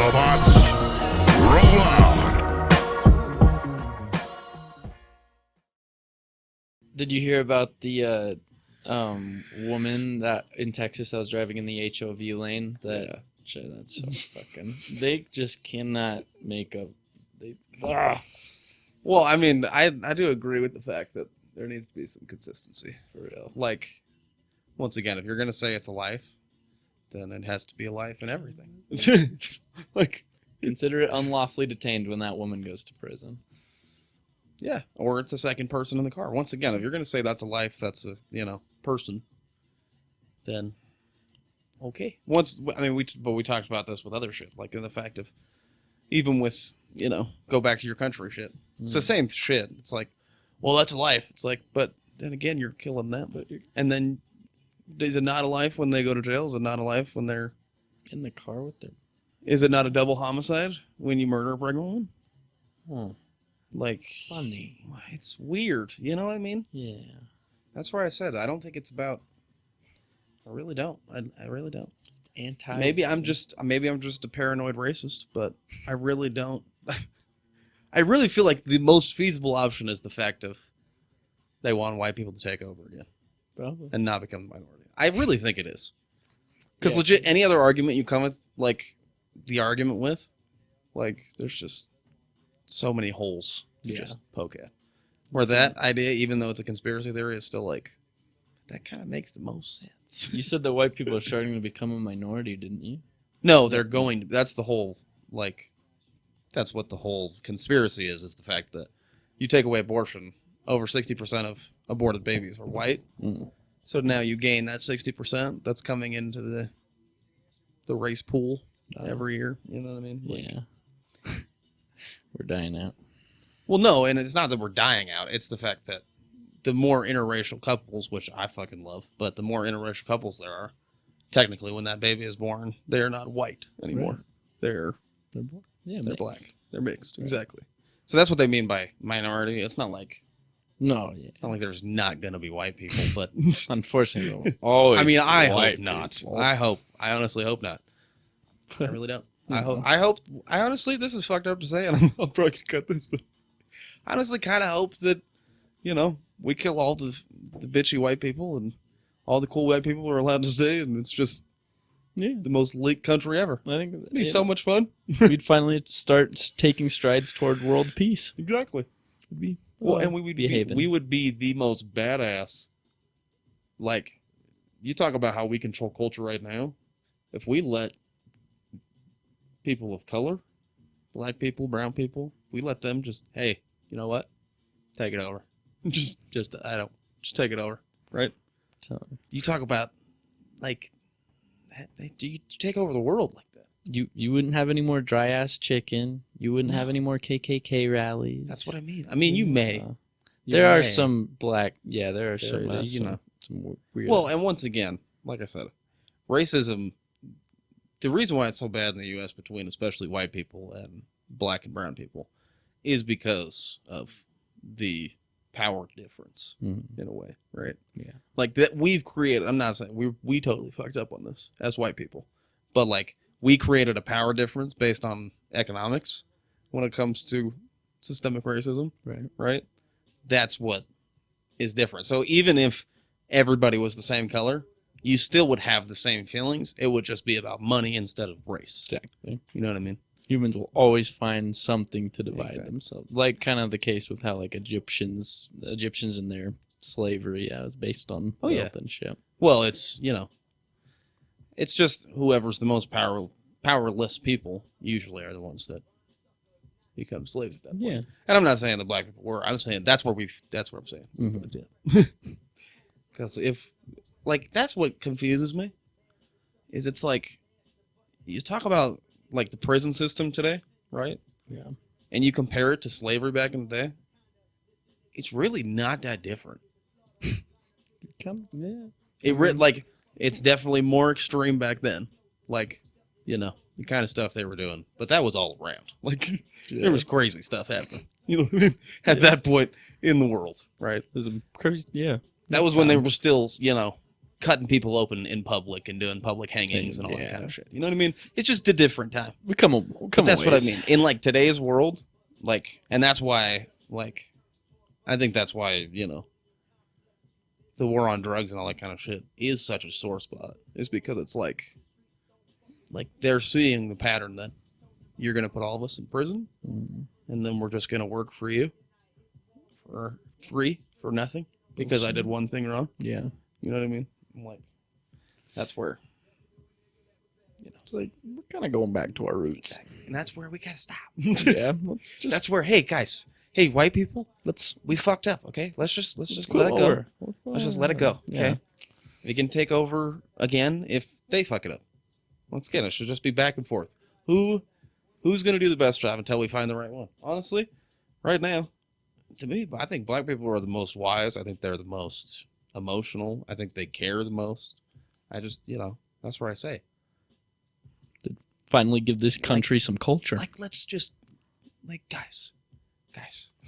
Robots, roll out. Did you hear about the woman that in Texas that was driving in the HOV lane? Shit, that's so fucking. They just cannot make a. Well, I mean, I do agree with the fact that there needs to be some consistency. For real. Like, once again, if you're going to say it's a life, then it has to be a life in everything. Like, Consider it unlawfully detained when that woman goes to prison. yeah, or it's a second person in the car. Once again, if you're going to say that's a life, that's a, person, then okay. We talked about this with other shit, like in the fact of, even with, go back to your country shit. It's the same shit. It's like, well, that's a life. It's like, but then again, you're killing them. And then, is it not a life when they go to jail? Is it not a life when they're in the car with them? Is it not a double homicide when you murder a pregnant woman? Like, Funny. It's weird. You know what I mean? Yeah. That's why I said I don't think it's about. I really don't. I really don't. It's anti. Maybe I'm just a paranoid racist, but I really don't. I really feel like the most feasible option is the fact of they want white people to take over again. Probably. And not become the minority. I really think it is. Because legit, any other argument you come with, there's just so many holes to just poke at. Where that idea, even though it's a conspiracy theory, is still like, that kind of makes the most sense. You said that white people are starting to become a minority, didn't you? No, they're going to. That's the whole, that's what the whole conspiracy is the fact that you take away abortion, over 60% of aborted babies are white. Mm. So now you gain that 60% that's coming into the race pool every year. You know what I mean? Yeah. We're dying out. Well, no, and it's not that we're dying out. It's the fact that the more interracial couples, which I fucking love, but the more interracial couples there are, technically when that baby is born, they're not white anymore. Right. They're black. Yeah, they're black. They're mixed. Right. Exactly. So that's what they mean by minority. It's not like it's not like there's not gonna be white people, but unfortunately, always. I mean, I hope not. I honestly hope not. I really don't. I honestly, this is fucked up to say, and I'm probably gonna cut this, but I honestly kind of hope that, we kill all the bitchy white people and all the cool white people are allowed to stay, and it's just the most leaked country ever. I think it'd be so much fun. We'd finally start taking strides toward world peace. Exactly. It'd be and we would be the most badass. Like, you talk about how we control culture right now. If we let people of color, black people, brown people, if we let them just, hey, you know what? Take it over. Just take it over, right? So, you talk about, you take over the world like that. You wouldn't have any more dry ass chicken. You wouldn't have any more KKK rallies. That's what I mean. I mean, you may. There are some black. Yeah, there are some. Some weird. Well, and once again, like I said, racism. The reason why it's so bad in the U.S. between especially white people and black and brown people is because of the power difference in a way, right? Yeah. Like that we've created. I'm not saying we totally fucked up on this as white people, but we created a power difference based on economics when it comes to systemic racism. Right. That's what is different. So even if everybody was the same color, you still would have the same feelings. It would just be about money instead of race. Exactly. You know what I mean? Humans will always find something to divide themselves. Like kind of the case with how Egyptians and their slavery, it was based on wealth and shit. Well, it's it's just whoever's the most powerless people usually are the ones that become slaves at that point. Yeah. And I'm not saying the black people were. I'm saying that's what I'm saying. Mm-hmm. Because that's what confuses me. Is it's like you talk about the prison system today, right? Yeah. And you compare it to slavery back in the day. It's really not that different. It's definitely more extreme back then. The kind of stuff they were doing. But that was all around. There was crazy stuff happening. You know what I mean? At that point in the world, right? It was crazy, yeah. That was when they were still, cutting people open in public and doing public hangings and all that Yeah. kind of shit. You know what I mean? It's just a different time. We come But that's what I mean. In like today's world, like, and that's why, like, I think that's why, you know, the war on drugs and all that kind of shit is such a sore spot. Is because it's like they're seeing the pattern that you're going to put all of us in prison, and then we're just going to work for you for free for nothing because I did one thing wrong. Yeah. You know what I mean? I'm like, that's where, It's like we're kind of going back to our roots. and that's where we gotta stop. Yeah. Let's just That's where, hey guys, hey white people, we fucked up. Okay, let's just let it go. Let's just let it go. Okay, Yeah. we can take over again if they fuck it up. Once again, it should just be back and forth. Who's gonna do the best job until we find the right one? Honestly, right now, to me, I think black people are the most wise. I think they're the most emotional. I think they care the most. I just, that's where I say, Finally give this country some culture. like, let's just, like, guys,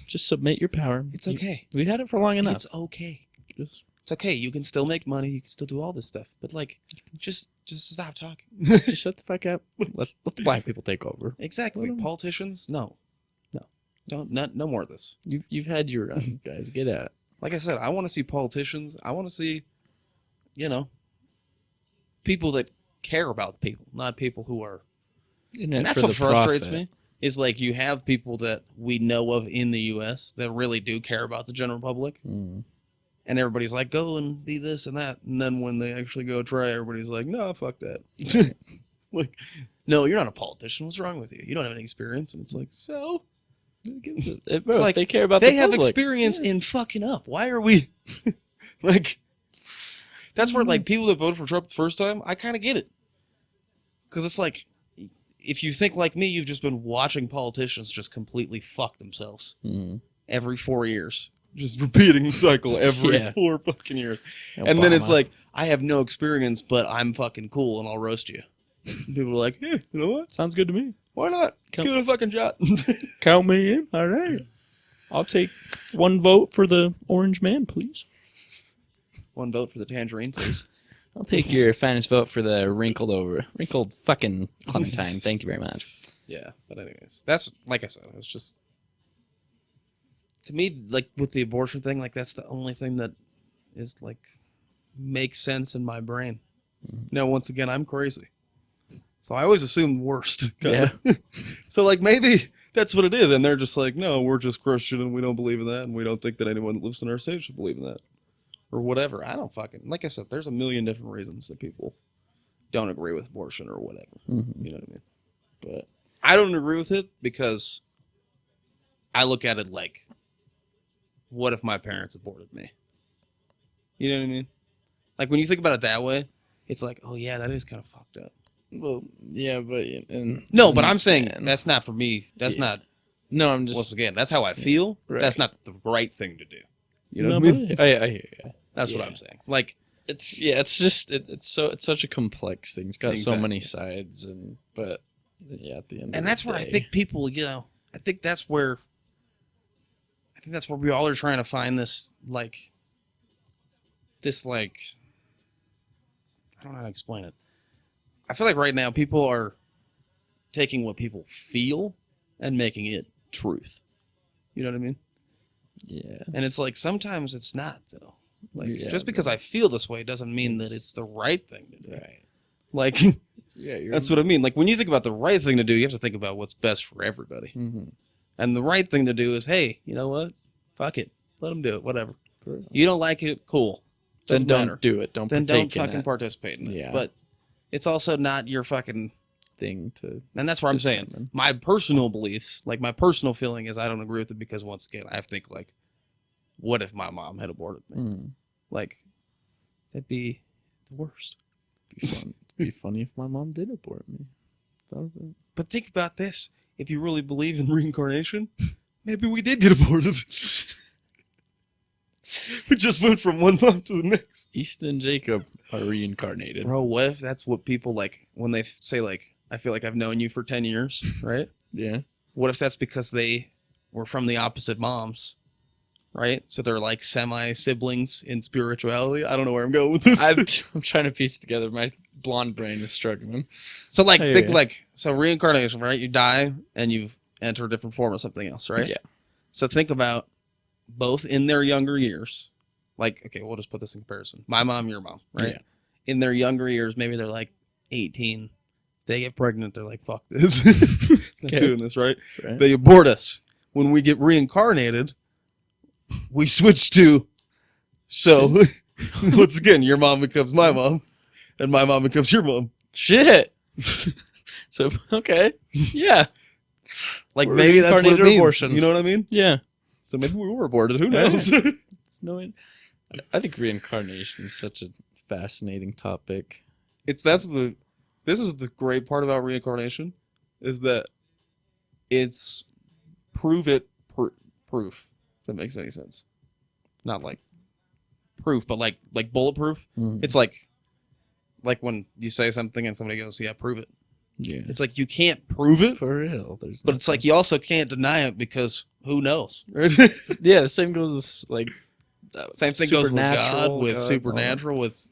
Just submit your power. it's okay. We had it for long enough. It's okay. Just It's okay. You can still make money. You can still do all this stuff. But like, just stop talking. just shut the fuck up. Let the black people take over. Exactly. Politicians, no. No more of this. You've had your run, guys. Get out. Like I said, I want to see politicians. I want to see, people that care about people, not people who are. And And that's what frustrates me. Is like you have people that we know of in the U.S. that really do care about the general public. Mm. And everybody's like, go and be this and that. And then when they actually go try, everybody's like, no, fuck that. Like, no, you're not a politician. What's wrong with you? You don't have any experience. And it's like, so? It's like, they care about They the have public. experience in fucking up. Why are we... like, that's where, like, people that voted for Trump the first time, I kind of get it. Because it's like, if you think like me, you've just been watching politicians just completely fuck themselves every 4 years. Just repeating the cycle every 4 fucking years. And then it's like, I have no experience, but I'm fucking cool and I'll roast you. People are like, hey, you know what? Sounds good to me. Why not? Let's give it a fucking shot. Count me in. All right. I'll take 1 vote for the orange man, please. 1 vote for the tangerine, please. I'll take your finest vote for the wrinkled fucking Clementine. Thank you very much. Yeah, but anyways, that's, like I said, it's just, to me, like, with the abortion thing, like, that's the only thing that is, like, makes sense in my brain. Now, once again, I'm crazy. So I always assume the worst. Yeah. So, like, maybe that's what it is. And they're just like, no, we're just Christian and we don't believe in that. And we don't think that anyone that lives in our state should believe in that. Or whatever. I don't fucking... Like I said, there's a million different reasons that people don't agree with abortion or whatever. Mm-hmm. You know what I mean? But I don't agree with it because I look at it like, what if my parents aborted me? You know what I mean? Like, when you think about it that way, it's like, oh, yeah, that is kind of fucked up. well, yeah, but No, but I'm saying that's not for me. That's not... No, I'm just Once again, that's how I feel. Right. That's not the right thing to do. You know no, what I mean? but I hear you. That's what I'm saying. Like, It's just it's such a complex thing. It's got so Exactly. many sides, but at the end, and that's where I think people, I think that's where we all are trying to find this, like, I don't know how to explain it. I feel like right now people are taking what people feel and making it truth. You know what I mean? Yeah. And it's like, sometimes it's not, though. Like, Yeah, just because I feel this way doesn't mean that it's the right thing to do. Right. Like, Yeah. that's what I mean. Like, when you think about the right thing to do, you have to think about what's best for everybody. Mm-hmm. And the right thing to do is, hey, you know what? Fuck it. Let them do it. Whatever. You don't like it? Cool. Then Doesn't don't matter. do it. Don't Then partake don't in fucking that participate in it. Yeah. But it's also not your fucking... thing to. And that's what I'm saying. determine. My personal beliefs, like my personal feeling is I don't agree with it because, once again, I think, like, what if my mom had aborted me? Mm. Like, that'd be the worst. It'd be funny if my mom did abort me. But think about this. If you really believe in reincarnation, maybe we did get aborted. We just went from one mom to the next. Easton and Jacob are reincarnated. Bro, what if that's what people, like, when they say, like, I feel like I've known you for 10 years, right? Yeah. What if that's because they were from the opposite moms right? So they're like semi-siblings in spirituality. I don't know where I'm going with this. I'm trying to piece together. My blonde brain is struggling. So like, I hear think ya. like, so reincarnation, right? You die and you've entered a different form of something else, right? Yeah. So think about both in their younger years. Like, okay, we'll just put this in comparison. My mom, your mom, right? Yeah. In their younger years, maybe they're like 18. They get pregnant. They're like, fuck this. Not Okay. doing this, right? Right. They abort us. When we get reincarnated, we switch to, so once again, your mom becomes my mom and my mom becomes your mom. Shit. So, okay. Yeah. Like We're maybe that's what it reincarnated means. abortions. You know what I mean? Yeah. So maybe we were aborted. Who Yeah. knows? It's I think reincarnation is such a fascinating topic. This is the great part about reincarnation, is that it's proof. If that makes any sense. Not like proof, but like bulletproof. Mm. It's like when you say something and somebody goes, "Yeah, prove it." Yeah. It's like you can't prove it, For real. There's but it's like you also can't deny it because who knows? yeah, the same goes with like Same thing goes with God, supernatural, with God, supernatural, with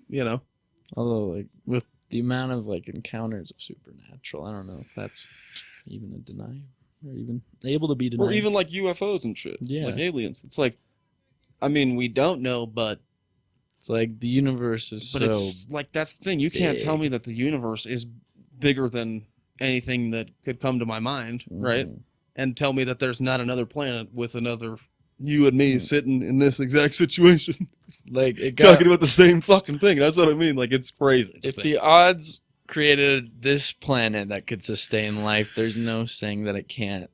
although like with the amount of like encounters of supernatural, I don't know if that's even a deny or even able to be denied. or even like UFOs and shit, Yeah. like aliens. It's like, I mean, we don't know, but it's like the universe is so it's like that's the thing. You can't tell big. me that the universe is bigger than anything that could come to my mind, right? Mhm. And tell me that there's not another planet with another you and me sitting in this exact situation, like it got, talking about the same fucking thing. That's what I mean. Like it's crazy. if the odds created this planet that could sustain life, there's no saying that it can't.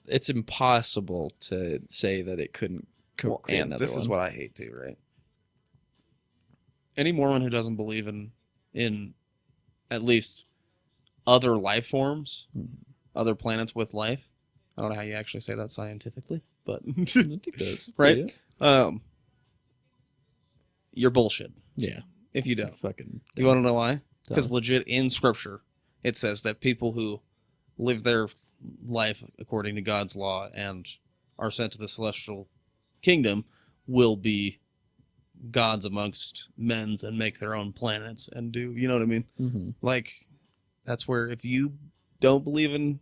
It's impossible to say that it couldn't create and another this one. is what I hate too, right? Any Mormon who doesn't believe in at least other life forms, other planets with life. I don't know how you actually say that scientifically, but I think it does. right? You're bullshit Yeah. if you don't. Fucking. You want to know why? Because Dumb. legit in Scripture, it says that people who live their life according to God's law and are sent to the celestial kingdom will be gods amongst men's and make their own planets and do, you know what I mean? Mm-hmm. Like, that's where if you don't believe in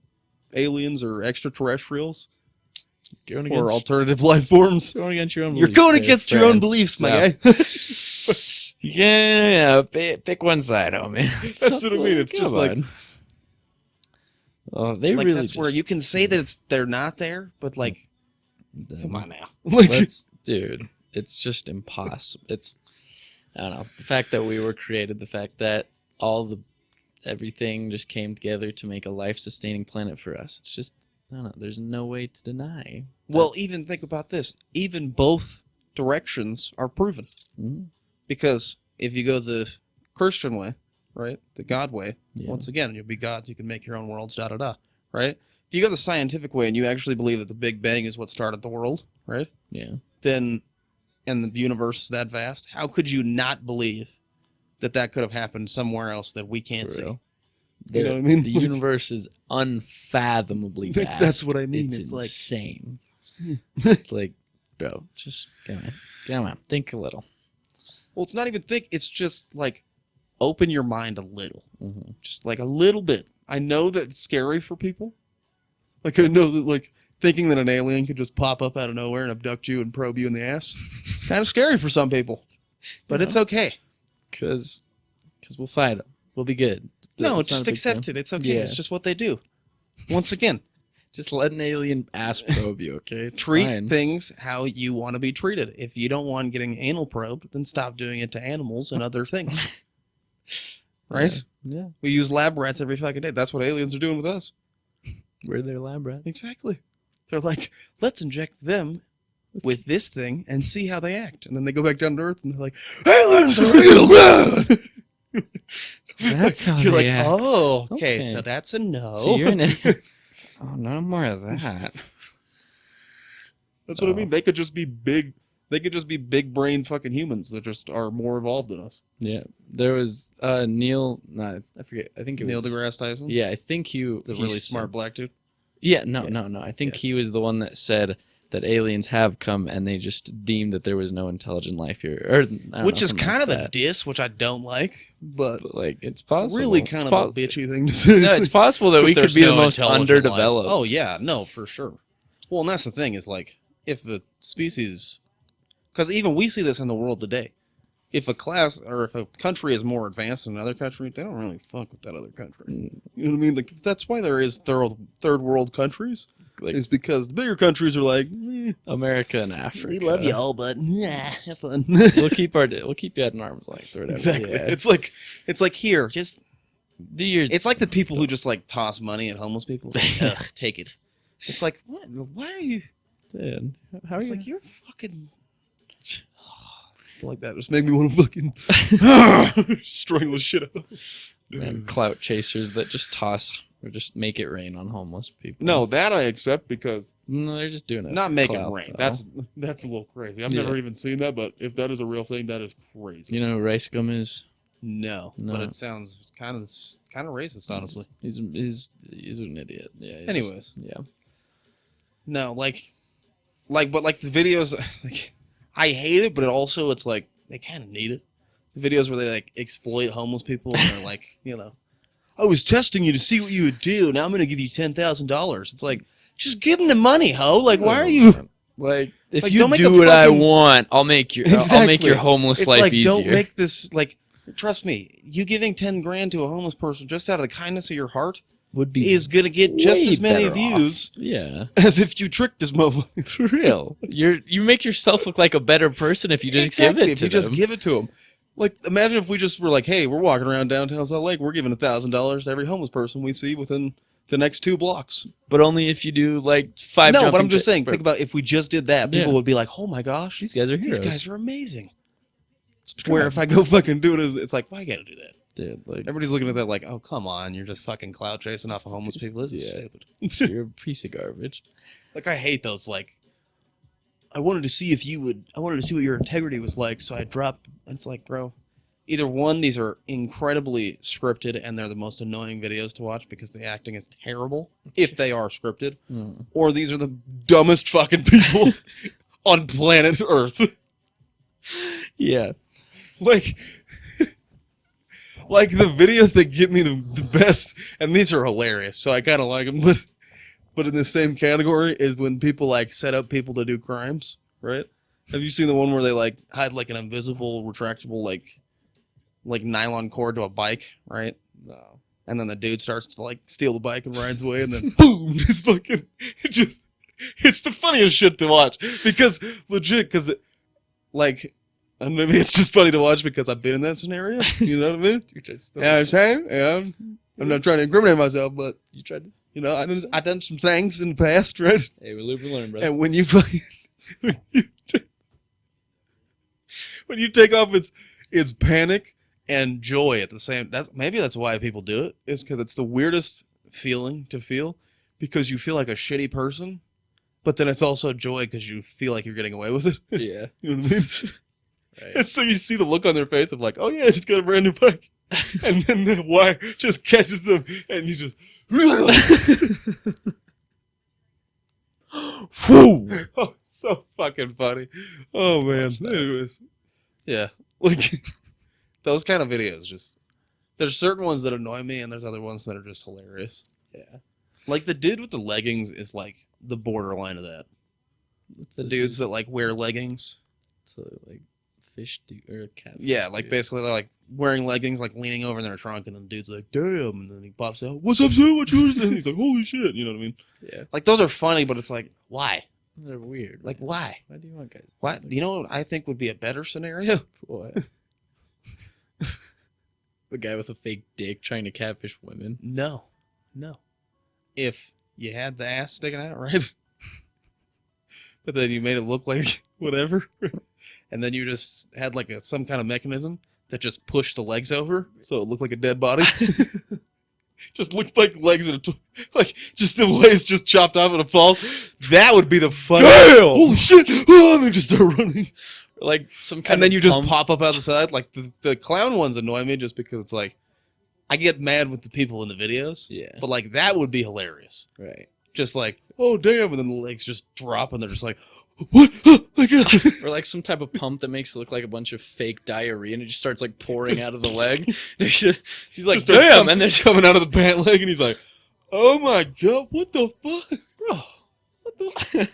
aliens or extraterrestrials Going or against, alternative life forms, going against your own you're beliefs going there, against your own friend. beliefs, my Yeah. guy. Yeah, pick one side, homie. That's what I mean. It's just like, oh, they like really that's where just, you can say that they're not there, but like, them. come on now. Like, Dude, it's just impossible. It's, I don't know, the fact that we were created, the fact that everything just came together to make a life-sustaining planet for us. It's just, I don't know, there's no way to deny. well, even think about this. Even both directions are proven. Mhm. Because if you go the Christian way, right, the God way, Yeah. once again, you'll be gods, you can make your own worlds, da-da-da, right? If you go the scientific way and you actually believe that the Big Bang is what started the world, right, Yeah. then, and the universe is that vast, how could you not believe that that could have happened somewhere else that we can't For see? real. You know what I mean? The Like- universe is unfathomably vast. That's what I mean. It's It's like- insane. It's like, bro, just come on, think a little. Well, it's not even think, it's just like, open your mind a little. Mm-hmm. Just like a little bit. I know that it's scary for people. Like, I know that, like, thinking that an alien could just pop up out of nowhere and abduct you and probe you in the ass, it's kind of scary for some people. But it's okay. Because we'll fight them. We'll be good. No, It's not just a big accept deal. it. It's okay. Yeah. It's just what they do. Once again, Just let an alien ass probe you, okay? It's treat fine. things how you want to be treated. If you don't want getting anal probed, then stop doing it to animals and other things. Right? Yeah. We use lab rats every fucking day. That's what aliens are doing with us. We're their lab rat. Exactly. They're like, let's inject them with this thing and see how they act. And then they go back down to Earth and they're like, aliens are real good. That's how You're they like, act. oh, okay, Okay. so that's a no. So you're an oh, no more of that. That's what I mean. They could just be big. They could just be big brain fucking humans that just are more evolved than us. Yeah. There was Neil, no, I forget. I think it Neil was deGrasse Tyson, Yeah, I think the really smart black dude. Yeah, no. I think he was the one that said that aliens have come and they just deemed that there was no intelligent life here. Or, Which is kind of a diss, which I don't like, but like it's possible. It's really kind of a bitchy thing to say. No, it's possible that we could be the most underdeveloped. Oh, yeah, no, for sure. Well, and that's the thing is, like, if the species... Because even we see this in the world today. If a class or if a country is more advanced than another country, they don't really fuck with that other country. You know what I mean? Like that's why there is third world countries. Like, is because the bigger countries are like America and Africa. We love y'all, but have fun. we'll keep you at an arm's length or whatever. Exactly. Yeah. It's like here, just do your. It's like the people who just like toss money at homeless people. Like, ugh, take it. It's like what? Why are you? Dude, how are it's you? Like you're fucking. Like that just make me want to fucking strangle the shit out of them. And clout chasers that just toss or just make it rain on homeless people. No, that I accept because no, they're just doing it. Not make it rain. Though. That's a little crazy. I've never even seen that, but if that is a real thing, that is crazy. You know who Rice Gum is? No, but it sounds kind of racist, honestly. He's an idiot. Yeah. Anyways, yeah. No, but the videos, like. I hate it, but it's like they kind of need it. The videos where they like exploit homeless people and they're like, I was testing you to see what you would do. Now I'm going to give you $10,000. It's like, just give them the money, ho. Like, why are you like? If you do what I want, I'll make your homeless life easier. Don't make this like. Trust me, you giving $10,000 to a homeless person just out of the kindness of your heart is going to get just as many views as if you tricked this motherfucker. For real. You make yourself look like a better person if you just give it to them. If you just give it to them. Like, imagine if we just were like, hey, we're walking around downtown Salt Lake, we're giving $1,000 to every homeless person we see within the next 2 blocks. But only if you do, like, 5 No, but I'm just saying, think about if we just did that, people would be like, oh my gosh. These guys are heroes. These guys are amazing. Where if I go fucking do it, it's like, why you gotta do that? Dude, like everybody's looking at that like, oh come on, you're just fucking clout chasing off of homeless people. This is stupid. You're a piece of garbage. Like I hate those. Like, I wanted to see what your integrity was like, so I dropped. It's like, bro, either one, these are incredibly scripted and they're the most annoying videos to watch because the acting is terrible if they are scripted, or these are the dumbest fucking people on planet Earth. Yeah, Like the videos that get me the best, and these are hilarious, so I kind of like them. But in the same category is when people like set up people to do crimes, right? Have you seen the one where they like hide like an invisible, retractable like nylon cord to a bike, right? No. And then the dude starts to like steal the bike and rides away, and then boom, just fucking it's the funniest shit to watch because like. And maybe it's just funny to watch because I've been in that scenario. You know what I mean? I'm saying, I'm not trying to incriminate myself, but you tried to, I done some things in the past, right? Hey, we live and learn, brother. And when you take off its panic and joy at the same. That's why people do it. Is because it's the weirdest feeling to feel because you feel like a shitty person, but then it's also joy because you feel like you're getting away with it. Yeah, you know what I mean. Right. And so you see the look on their face of like, oh yeah, I just got a brand new bike. And then the wire just catches them and you just oh, so fucking funny. Oh man. Anyways. Yeah. Like those kind of videos just there's certain ones that annoy me and there's other ones that are just hilarious. Yeah. Like the dude with the leggings is like the borderline of that. The dudes that like wear leggings. So like fish or cat. Yeah, like basically they're like wearing leggings, like leaning over in their trunk, and then the dude's like, "Damn!" And then he pops out, "What's up, son? What you doing?" He's like, "Holy shit!" You know what I mean? Yeah. Like those are funny, but it's like, why? They're weird. Like why? Why do you want guys? Why? You know what I think would be a better scenario? What? A guy with a fake dick trying to catfish women? No. If you had the ass sticking out, right? But then you made it look like whatever. And then you just had like some kind of mechanism that just pushed the legs over, so it looked like a dead body. Just looks like legs in like just the way it's just chopped off and it falls. That would be the fun. Damn! Holy shit! Oh, and they just start running. Like some kind and then of you pump. Just pop up out the side. Like the clown ones annoy me just because it's like I get mad with the people in the videos. Yeah. But like that would be hilarious. Right. just like, oh damn, and then the legs just drop, and they're just like, what? Or like some type of pump that makes it look like a bunch of fake diarrhea, and it just starts like pouring out of the leg. He's like, damn, and there's coming out of the pant leg, and he's like, oh my god, what the fuck, bro, what the.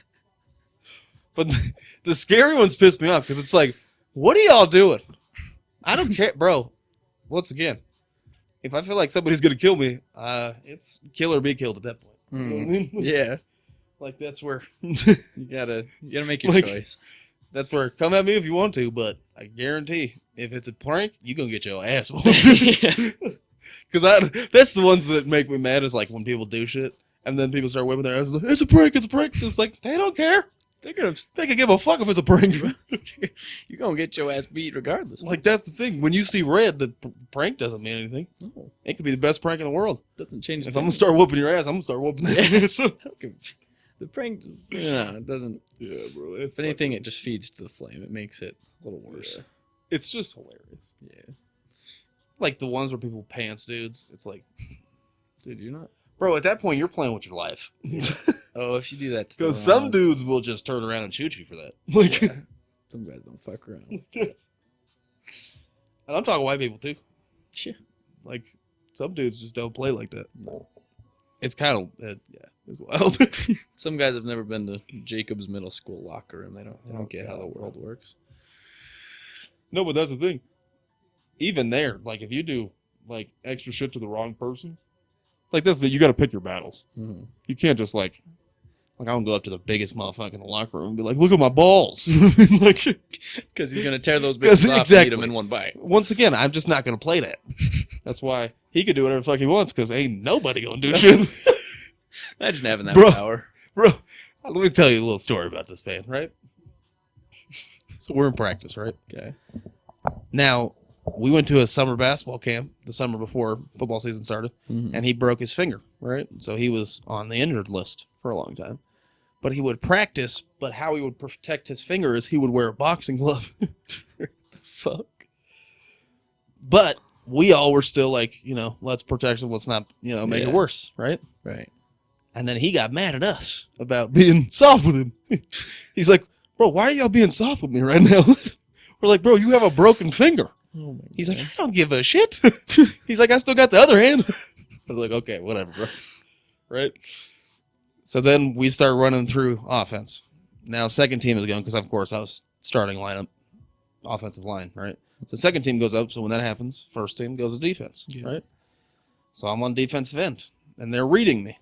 But the scary ones piss me off because it's like, what are y'all doing? I don't care, bro. Once again, if I feel like somebody's gonna kill me, it's kill or be killed at that point. You know what I mean? Yeah, like that's where you gotta make your choice. That's where come at me if you want to, but I guarantee if it's a prank, you gonna get your ass whooped. Because that's the ones that make me mad is like when people do shit and then people start whipping their asses. Like, it's a prank. It's a prank. It's like they don't care. They can give a fuck if it's a prank. You're gonna get your ass beat regardless. Like that's the thing. When you see red, the prank doesn't mean anything. No. It could be the best prank in the world. Doesn't change. If I'm gonna start whooping your ass, I'm gonna start whooping their ass. The prank, it doesn't. Yeah, bro. If anything, it just feeds to the flame. It makes it a little worse. Yeah. It's just hilarious. Yeah. Like the ones where people pants dudes. It's like, dude, you're not. Bro, at that point, you're playing with your life. Oh, if you do that, because some dudes will just turn around and shoot you for that. Like, yeah. Some guys don't fuck around. And I'm talking white people too. Yeah. Like some dudes just don't play like that. No. It's kind of it's wild. Some guys have never been to Jacob's middle school locker room. They don't get how the world works. No, but that's the thing. Even there, like if you do like extra shit to the wrong person. Like you got to pick your battles. Mm-hmm. You can't just like I don't go up to the biggest motherfucker in the locker room and be like, "Look at my balls," like because he's gonna tear those bitches off and eat them in one bite. Once again, I'm just not gonna play that. That's why he can do whatever the fuck he wants because ain't nobody gonna do shit. Imagine having that power, bro. Let me tell you a little story about this man, right? So we're in practice, right? Okay. Now. We went to a summer basketball camp the summer before football season started, and he broke his finger, right? So he was on the injured list for a long time. But he would practice, but how he would protect his finger is he would wear a boxing glove. Fuck. But we all were still like, let's protect him, let's not, make it worse, right? Right. And then he got mad at us about being soft with him. He's like, bro, why are y'all being soft with me right now? We're like, bro, you have a broken finger. Oh he's like, I don't give a shit. He's like, I still got the other hand. I was like, okay, whatever, bro. Right? So then we start running through offense. Now, second team is going, because of course I was starting lineup, offensive line, right? So second team goes up, so when that happens, first team goes to defense, right? So I'm on defensive end, and they're reading me.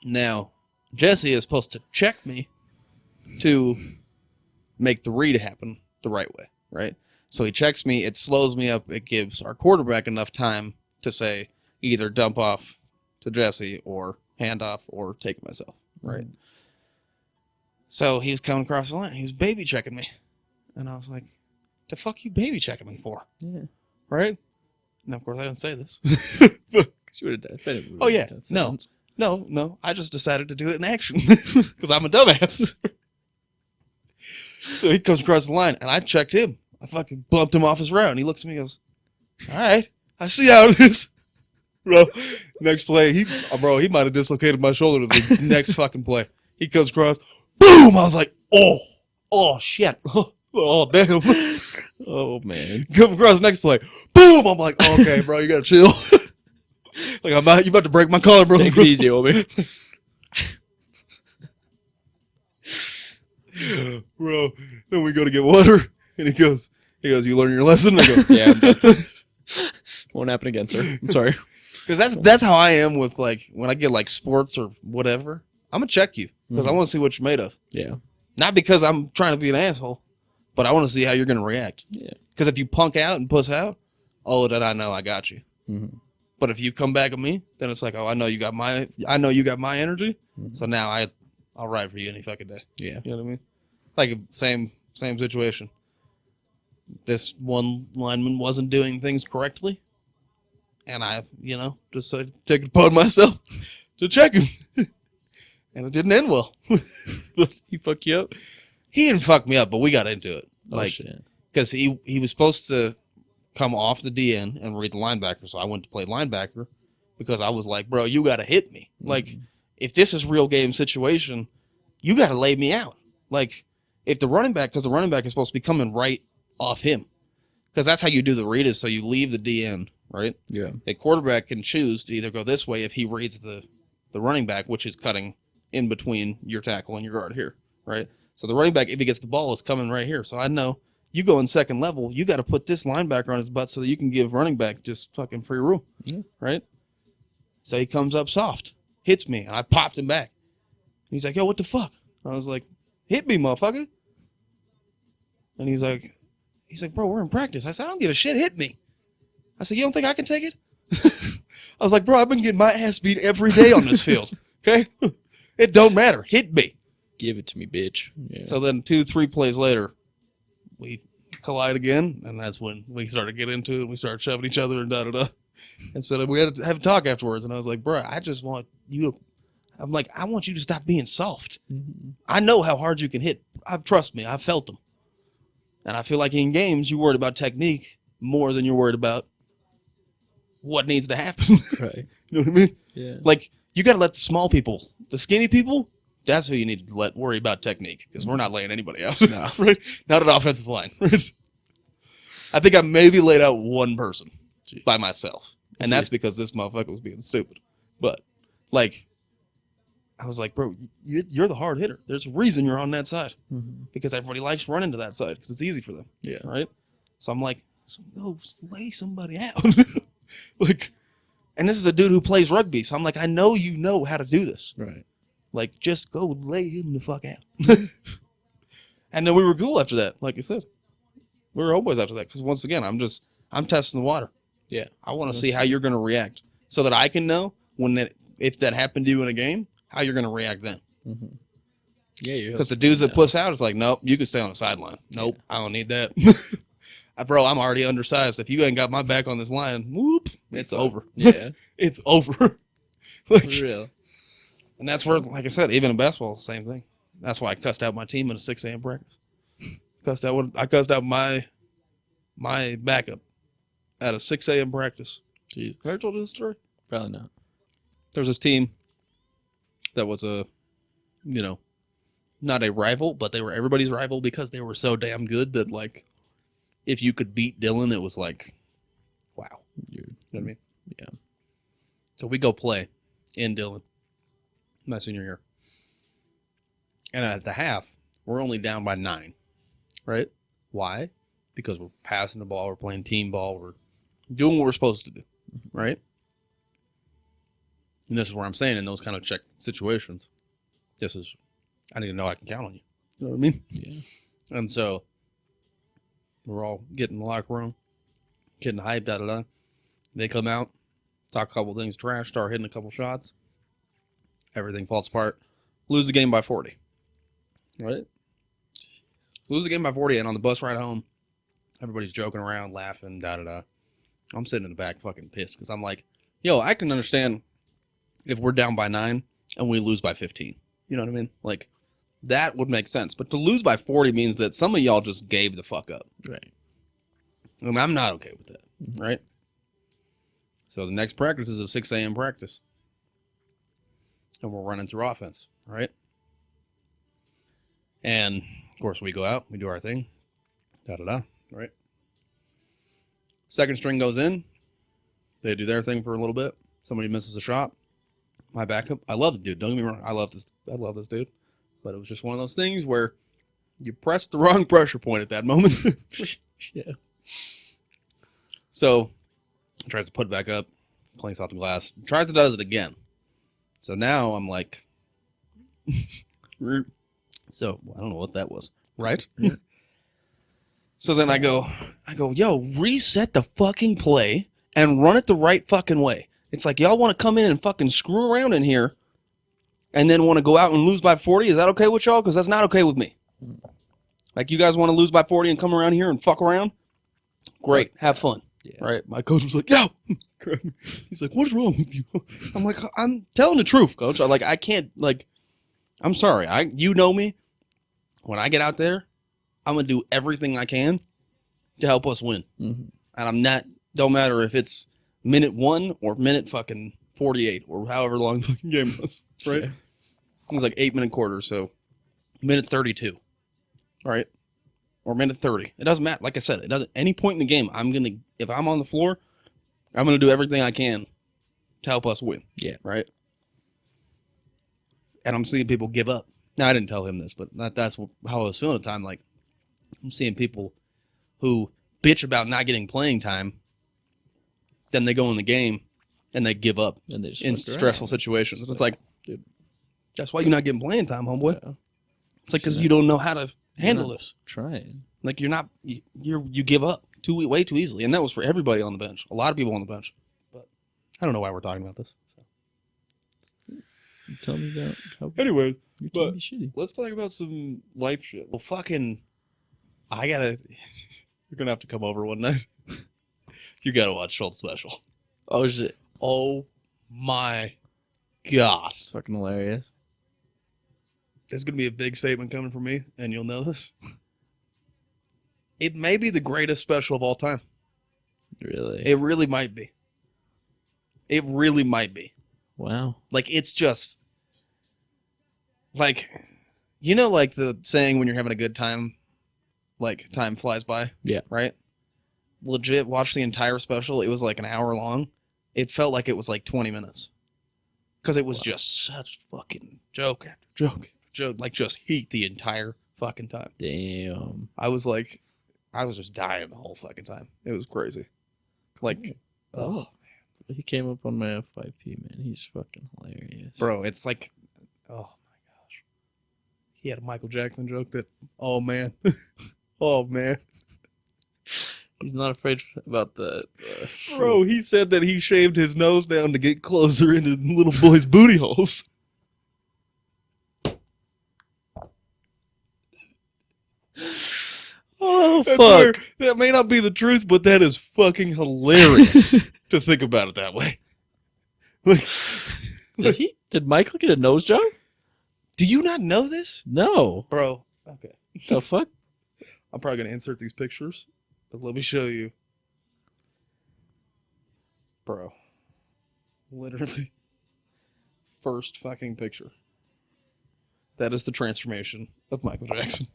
Now, Jesse is supposed to check me to make the read happen the right way, right? So he checks me, it slows me up, it gives our quarterback enough time to say either dump off to Jesse or hand off or take it myself, right? So he's coming across the line, he was baby checking me. And I was like, the fuck you baby checking me for? Yeah. Right? And of course I didn't say this. You would have done. Oh yeah, no, I just decided to do it in action because I'm a dumbass. So he comes across the line and I checked him. I fucking bumped him off his route, and he looks at me and goes, all right, I see how it is. Bro, next play, he might have dislocated my shoulder the next fucking play. He comes across, boom! I was like, oh, shit. Oh, damn. Oh, man. Come across next play, boom! I'm like, okay, bro, you gotta chill. Like, you about to break my collar, bro. Take it easy, Obi. Bro, then we go to get water, and he goes, you learn your lesson? I go, yeah, I'm done. Won't happen again, sir. I'm sorry. Because that's how I am with, like, when I get, like, sports or whatever, I'm going to check you, because I want to see what you're made of. Yeah. Not because I'm trying to be an asshole, but I want to see how you're going to react. Yeah. Because if you punk out and puss out, then I know I got you. Mm-hmm. But if you come back at me, then it's like, I know you got my energy, so now I'll ride for you any fucking day. Yeah. You know what I mean? Like, same situation. This one lineman wasn't doing things correctly, and I've, just take it upon myself to check him. And it didn't end well. He fucked you up? He didn't fuck me up, but we got into it. Oh, shit. Because he was supposed to come off the DN and read the linebacker, so I went to play linebacker because I was like, bro, you got to hit me. Mm-hmm. Like, if this is real game situation, you got to lay me out. Like, if the running back, because the running back is supposed to be coming right off him, because that's how you do the read is so you leave the DN, right? Yeah. A quarterback can choose to either go this way if he reads the running back, which is cutting in between your tackle and your guard here, right? So the running back, if he gets the ball, is coming right here. So I know you go in second level, you got to put this linebacker on his butt so that you can give running back just fucking free room, right? So he comes up soft, hits me, and I popped him back. He's like, yo, what the fuck? I was like, hit me, motherfucker. And he's like, bro, we're in practice. I said, I don't give a shit. Hit me. I said, you don't think I can take it? I was like, bro, I've been getting my ass beat every day on this field. Okay? It don't matter. Hit me. Give it to me, bitch. Yeah. So then 2-3 plays later, we collide again, and that's when we started to get into it. We started shoving each other and da-da-da. And so then we had to have a talk afterwards, and I was like, bro, I just want you to, I'm like, I want you to stop being soft. Mm-hmm. I know how hard you can hit. Trust me, I've felt them. And I feel like in games, you're worried about technique more than you're worried about what needs to happen. Right. You know what I mean? Yeah. Like, you got to let the small people, the skinny people, that's who you need to let worry about technique, because we're not laying anybody out. No. Right? Not an offensive line. Right? I think I maybe laid out one person by myself. And that's because this motherfucker was being stupid. But, like, I was like, bro, you're the hard hitter. There's a reason you're on that side. Mm-hmm. Because everybody likes running to that side because it's easy for them. Yeah. Right? So I'm like, go lay somebody out. Like, and this is a dude who plays rugby. So I'm like, I know you know how to do this. Right. Like, just go lay him the fuck out. And then we were cool after that. Like I said, we were homeboys after that. Because once again, I'm testing the water. Yeah. I want to see how you're going to react so that I can know if that happened to you in a game, how you're going to react then. Mm-hmm. Yeah, because the dudes that puss out is like, nope, you can stay on the sideline. Nope, I don't need that. Bro, I'm already undersized. If you ain't got my back on this line, whoop, it's over. Yeah, it's over. Like, for real. And that's where, like I said, even in basketball, it's the same thing. That's why I cussed out my team in a 6 a.m. practice. I cussed out my backup at a 6 a.m. practice. Jesus. Have I ever told you this story? Probably not. There's this team that was not a rival, but they were everybody's rival because they were so damn good that, like, if you could beat Dylan, it was like, wow. You know what I mean? Yeah. So we go play in Dylan my senior year. And at the half, we're only down by 9. Right? Why? Because we're passing the ball, we're playing team ball, we're doing what we're supposed to do. Right? And this is where I'm saying in those kind of check situations, I need to know I can count on you. You know what I mean? Yeah. And so we're all getting in the locker room, getting hyped, da-da-da. They come out, talk a couple things trash, start hitting a couple shots. Everything falls apart. Lose the game by 40. Right? Lose the game by 40, and on the bus ride home, everybody's joking around, laughing, da-da-da. I'm sitting in the back fucking pissed because I'm like, yo, I can understand if we're down by 9 and we lose by 15. You know what I mean? Like, that would make sense. But to lose by 40 means that some of y'all just gave the fuck up. Right. And I'm not okay with that. Mm-hmm. Right? So the next practice is a 6 a.m. practice. And we're running through offense. Right? And, of course, we go out. We do our thing. Da-da-da. Right? Second string goes in. They do their thing for a little bit. Somebody misses a shot. My backup, I love the dude. Don't get me wrong. I love this dude. But it was just one of those things where you pressed the wrong pressure point at that moment. Yeah. So, he tries to put it back up, clanks off the glass, does it again. So now I'm like, so I don't know what that was, right? So then I go, yo, reset the fucking play and run it the right fucking way. It's like, y'all want to come in and fucking screw around in here and then want to go out and lose by 40? Is that okay with y'all? Because that's not okay with me. Like, you guys want to lose by 40 and come around here and fuck around? Great. Have fun. Yeah. Right? My coach was like, yo. He's like, what's wrong with you? I'm like, I'm telling the truth, coach. I can't, I'm sorry. You know me. When I get out there, I'm going to do everything I can to help us win. Mm-hmm. And don't matter if it's minute 1 or minute fucking 48 or however long the fucking game was, right? Yeah. It was like 8-minute quarters, so minute 32, right? Or minute 30. It doesn't matter. Like I said, it doesn't. Any point in the game, if I'm on the floor, I'm gonna do everything I can to help us win. Yeah. Right. And I'm seeing people give up. Now I didn't tell him this, but that's how I was feeling at the time. Like I'm seeing people who bitch about not getting playing time, then they go in the game and they give up And they just in fuck around. stressful situations. And it's like, dude, that's why you're not getting playing time, homeboy. yeah, It's like because you don't know how to handle this. trying. Like you give up way too easily, and that was for everybody on the bench. A lot of people on the bench, but I don't know why we're talking about this. So. You tell me that. How, Anyways, you're telling me shitty. let's talk about some life shit. Well, fucking, you're gonna have to come over one night. You gotta watch Schultz special. Oh shit! Oh my god, It's fucking hilarious. there's gonna be a big statement coming from me, and you'll know this. It may be the greatest special of all time. Really? It really might be. It really might be. Wow. Like, it's just, like, like the saying when you're having a good time, like, time flies by? Yeah. Right? Legit, watch the entire special. It was like an hour long. It felt like it was like 20 minutes. Because it was just such fucking joke after joke after joke. Like, just heat the entire fucking time. Damn. I was just dying the whole fucking time. It was crazy. Like, Oh. He came up on my FYP, man. He's fucking hilarious. bro, it's like, oh my gosh. He had a Michael Jackson joke that, oh man. Oh man. He's not afraid about the Bro, he said that he shaved his nose down to get closer into little boys' booty holes. Oh, That's that may not be the truth, but that is fucking hilarious to think about it that way. Like, Did Michael get a nose job? do you not know this? No. Bro, okay. The fuck? I'm probably going to insert these pictures, but let me show you. Bro. Literally. First fucking picture. That is the transformation of Michael Jackson.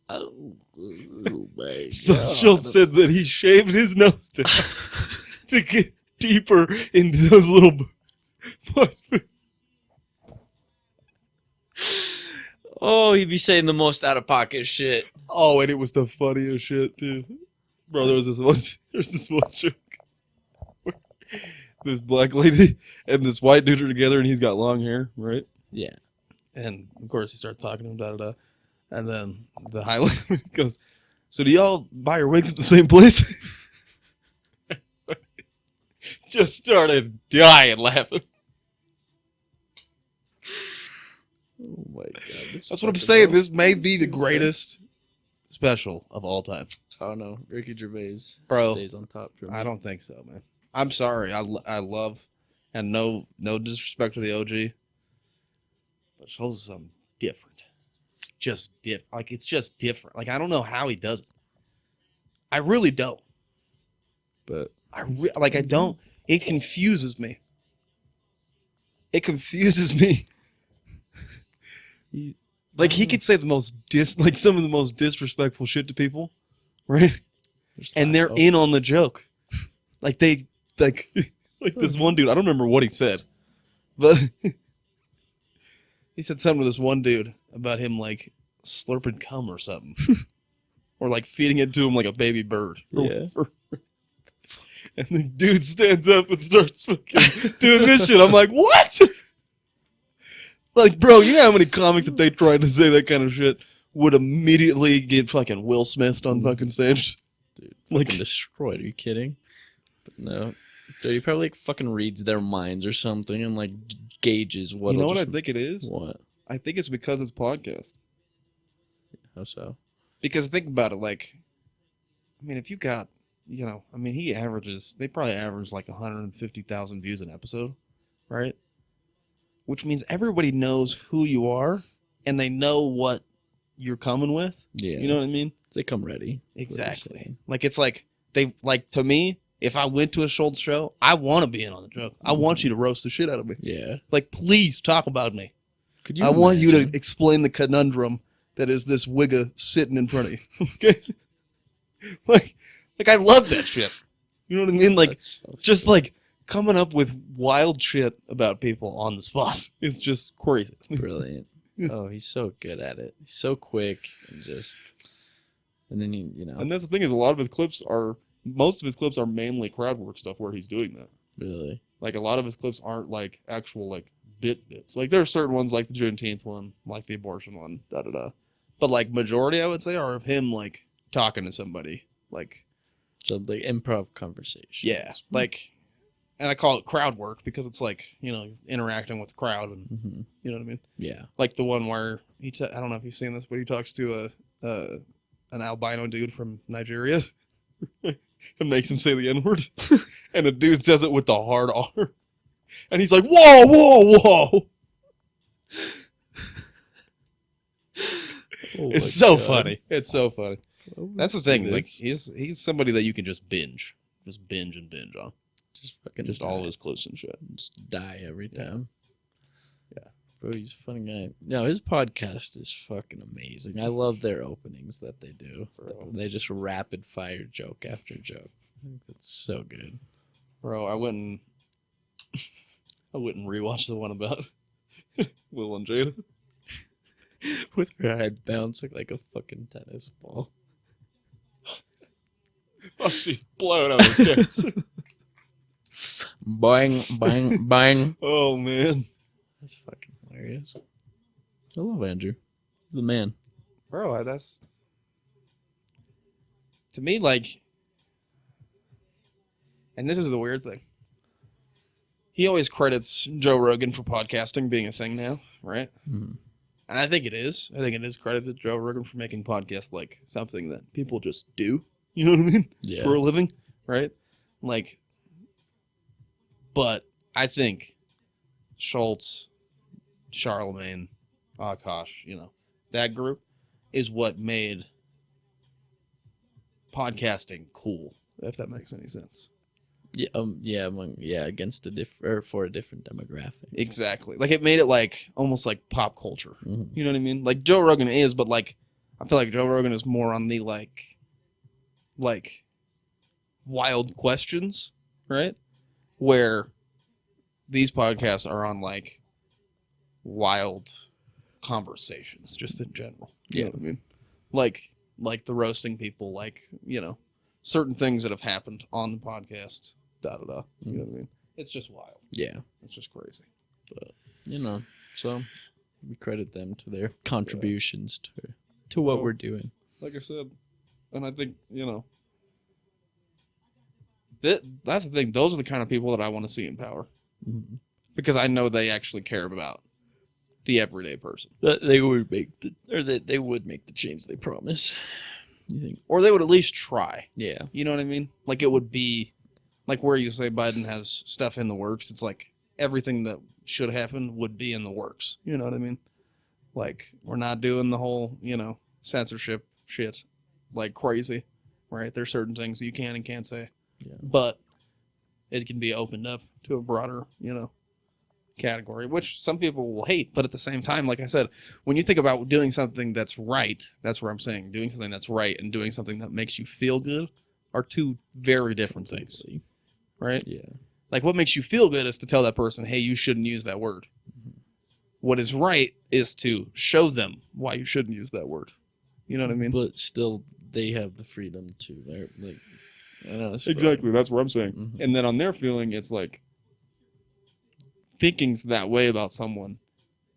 Oh my So Schultz said that he shaved his nose down to get deeper into those little boys. Oh, he'd be saying the most out of pocket shit. Oh, and it was the funniest shit too. Bro, there's this one joke. This black lady and this white dude are together, and he's got long hair, right? Yeah. And of course, he starts talking to him, da da da. And then the highlight goes, "So do y'all buy your wigs at the same place?" Just started dying laughing. Oh my god. That's what I'm saying. This may be the greatest special of all time. Oh no, Ricky Gervais Bro, stays on top for me. I don't think so, man. I'm sorry. I love, and no disrespect to the OG, but Schultz is something different. Just it's just different. Like, I don't know how he does it. I really don't. But I don't. It confuses me. It confuses me. Like, he could say the most some of the most disrespectful shit to people, right? And they're in on the joke. Like, like this one dude, I don't remember what he said, but he said something to this one dude about him, like, slurping cum or something. Or, like, feeding it to him like a baby bird. Yeah. And the dude stands up and starts fucking doing this shit. I'm like, what? Like, bro, you know how many comics, if they tried to say that kind of shit, would immediately get fucking Will Smithed on fucking stage? dude, like, fucking destroyed. Are you kidding? But no. Dude, he probably like fucking reads their minds or something and like gauges what. you know what I think it is? What? I think it's because it's podcast. How so? Because think about it, like, I mean, if you got, I mean, they probably average like 150,000 views an episode, right? Which means everybody knows who you are, and they know what you're coming with. Yeah. You know what I mean? They come ready. Exactly. Like, it's like, to me, if I went to a Schultz show, I want to be in on the joke. I want you to roast the shit out of me. Yeah. Like, please talk about me. Could you I want you imagine? to explain the conundrum that is this wigga sitting in front of you. Okay? Like I love that shit. You know what I mean? Like, That's so just like coming up with wild shit about people on the spot is just crazy. brilliant. Oh, he's so good at it. He's so quick and then you know. And that's the thing is, most of his clips are mainly crowd work stuff where he's doing that. Really. Like, a lot of his clips aren't like actual like bits. Like, there are certain ones like the Juneteenth one, like the abortion one, da-da-da. But like majority, I would say, are of him like talking to somebody. Like, So like improv conversation. yeah, like, and I call it crowd work because it's like, you know, interacting with the crowd and you know what I mean? Yeah. Like the one where I don't know if you've seen this, but he talks to an albino dude from Nigeria and makes him say the N-word. And the dude says it with the hard R. And he's like, whoa, whoa, whoa. Oh It's so God. funny. It's so funny. Oh, That's the thing. it Like, is. he's somebody that you can just binge and binge on. just fucking Just die. all his clips and shit. Just die every Yeah. time. Yeah. Bro, he's a funny guy. No, his podcast is fucking amazing. I love their openings that they do. Bro. They just rapid fire joke after joke. I think that's so good. Bro, I went and rewatched the one about Will and Jada. With her head bouncing like a fucking tennis ball. Oh, she's blowing out her tits. Bang, bang, bang. Oh, man. That's fucking hilarious. I love Andrew. He's the man. Bro, that's... To me, like... And this is the weird thing. He always credits Joe Rogan for podcasting being a thing now, right? Mm-hmm. And I think it is. I think it is credited to Joe Rogan for making podcasts like something that people just do. You know what I mean? Yeah. For a living, right? Like, but I think Schultz, Charlemagne, Akash, you know, that group is what made podcasting cool, if that makes any sense. Yeah, against or for a different demographic. Exactly. Like, it made it like almost like pop culture. Mhm. You know what I mean? Like, Joe Rogan is, but like, I feel like Joe Rogan is more on the like wild questions, right? Where these podcasts are on like wild conversations, just in general. You know what I mean? Like the roasting people, like, you know, certain things that have happened on the podcast. Da da da. You know what I mean? It's just wild. Yeah. It's just crazy. But, you know, so we credit them to their contributions to what we're doing. Like I said, and I think, you know, that's the thing. Those are the kind of people that I want to see in power. Mm-hmm. Because I know they actually care about the everyday person. That they would they would make the change they promise. You think? Or they would at least try. Yeah. You know what I mean? Like, it would be like where you say Biden has stuff in the works. It's like everything that should happen would be in the works. You know what I mean? Like, we're not doing the whole, you know, censorship shit like crazy, right? There's certain things you can and can't say. Yeah. But it can be opened up to a broader, you know, category, which some people will hate. But at the same time, like I said, when you think about doing something that's right, that's where I'm saying doing something that's right and doing something that makes you feel good are two very different things, right? Yeah. Like, what makes you feel good is to tell that person, hey, you shouldn't use that word. Mm-hmm. What is right is to show them why you shouldn't use that word. You know what I mean? But still, they have the freedom to. They're like, I know, it's Exactly. That's what I'm saying. Mm-hmm. And then on their feeling, it's like thinking's that way about someone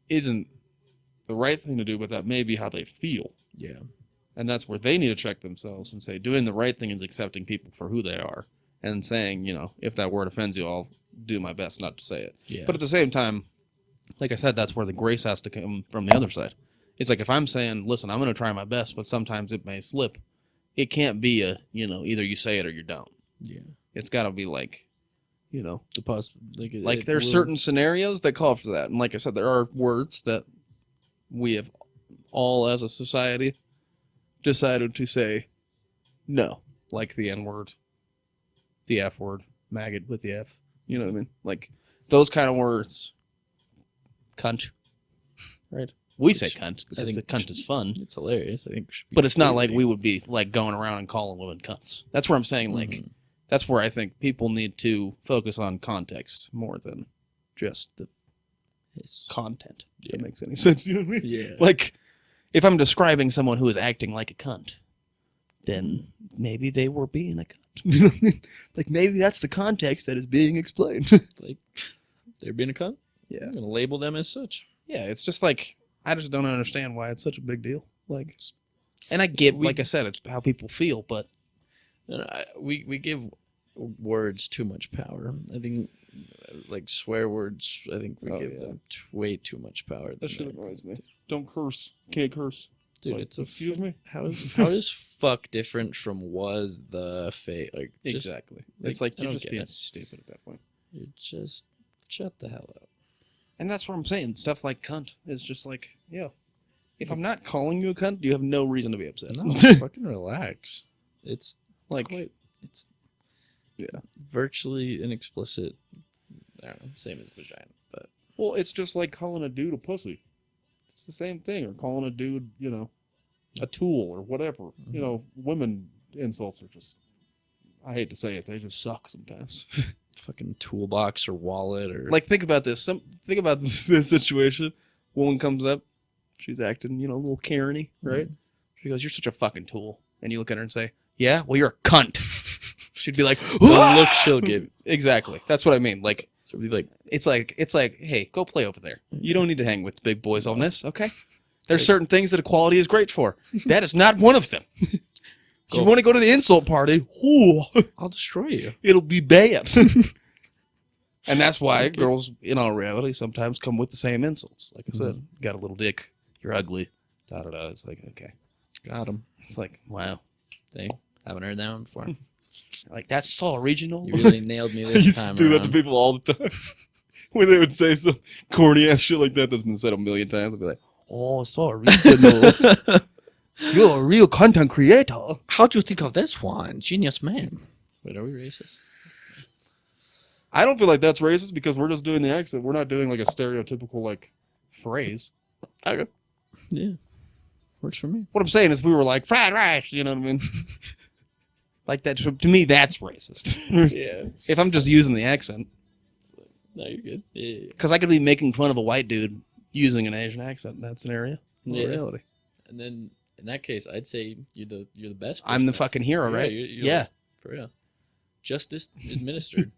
isn't the right thing to do, but that may be how they feel. Yeah. And that's where they need to check themselves and say, doing the right thing is accepting people for who they are and saying, you know, if that word offends you, I'll do my best not to say it. Yeah. But at the same time, like I said, that's where the grace has to come from the other side. It's like, if I'm saying, listen, I'm going to try my best, but sometimes it may slip. It can't be a, you know, either you say it or you don't. Yeah. It's got to be like, you know, like there's certain scenarios that call for that. And like I said, there are words that we have all as a society decided to say no, like the N-word, the F-word, maggot with the F. You know what I mean? Like those kind of words. Cunt. Right? We say cunt because the cunt is fun. It's hilarious. I think, but it's not like we would be like going around and calling women cunts. That's where I'm saying like that's where I think people need to focus on context more than just the content. If that makes any sense. You know what I mean? Yeah. Like if I'm describing someone who is acting like a cunt, then maybe they were being a cunt. You know what I mean? Like maybe that's the context that is being explained. Like they're being a cunt. Yeah. I'm gonna label them as such. Yeah, it's just like I just don't understand why it's such a big deal. Like, and I get, like I said, it's how people feel, but we give words too much power. I think, like swear words, I think we give them way too much power. That shit annoys me. Don't curse. Can't curse. Dude, like, it's excuse me. How is fuck different from was the fate? Like exactly. Like, it's like you're don't just get being it. stupid at that point. You just shut the hell up. And that's what I'm saying. Stuff like cunt is just like, if I'm not calling you a cunt, you have no reason to be upset. No, fucking relax. It's like, it's virtually an explicit. I don't know, same as vagina, but well, it's just like calling a dude a pussy. It's the same thing, or calling a dude, a tool or whatever. Mm-hmm. You know, women insults are just, I hate to say it, they just suck sometimes. Fucking toolbox or wallet or like think about this. Think about this situation. Woman comes up, she's acting, a little Karen-y, right? Mm-hmm. She goes, "You're such a fucking tool," and you look at her and say, "Yeah, well, you're a cunt." She'd be like, "The look she'll give." Exactly. That's what I mean. Like, it'd be like it's like, hey, go play over there. You don't need to hang with the big boys on this, okay? There's certain things that equality is great for. That is not one of them. If you want to go to the insult party, I'll destroy you. It'll be bad. And that's why girls, in all reality, sometimes come with the same insults. Like I said, you got a little dick, you're ugly, da-da-da. It's like, okay. Got him. It's like, wow. Dang, haven't heard that one before. Like, that's so original. You really nailed me this time I used to do that to people all the time. When they would say some corny-ass shit like that that's been said a million times, I'd be like, oh, so original. You're a real content creator. How'd you think of this one? Genius man. Wait, are we racist? I don't feel like that's racist because we're just doing the accent. We're not doing like a stereotypical like phrase. Okay. Yeah. Works for me. What I'm saying is we were like, fried rice, you know what I mean? Like that, to me, that's racist. Yeah. If I'm just using the accent. No, you're good. Yeah. Because I could be making fun of a white dude using an Asian accent in that scenario. In reality. And then in that case, I'd say you're the best. I'm the fucking hero, right? You're like, for real. Justice administered.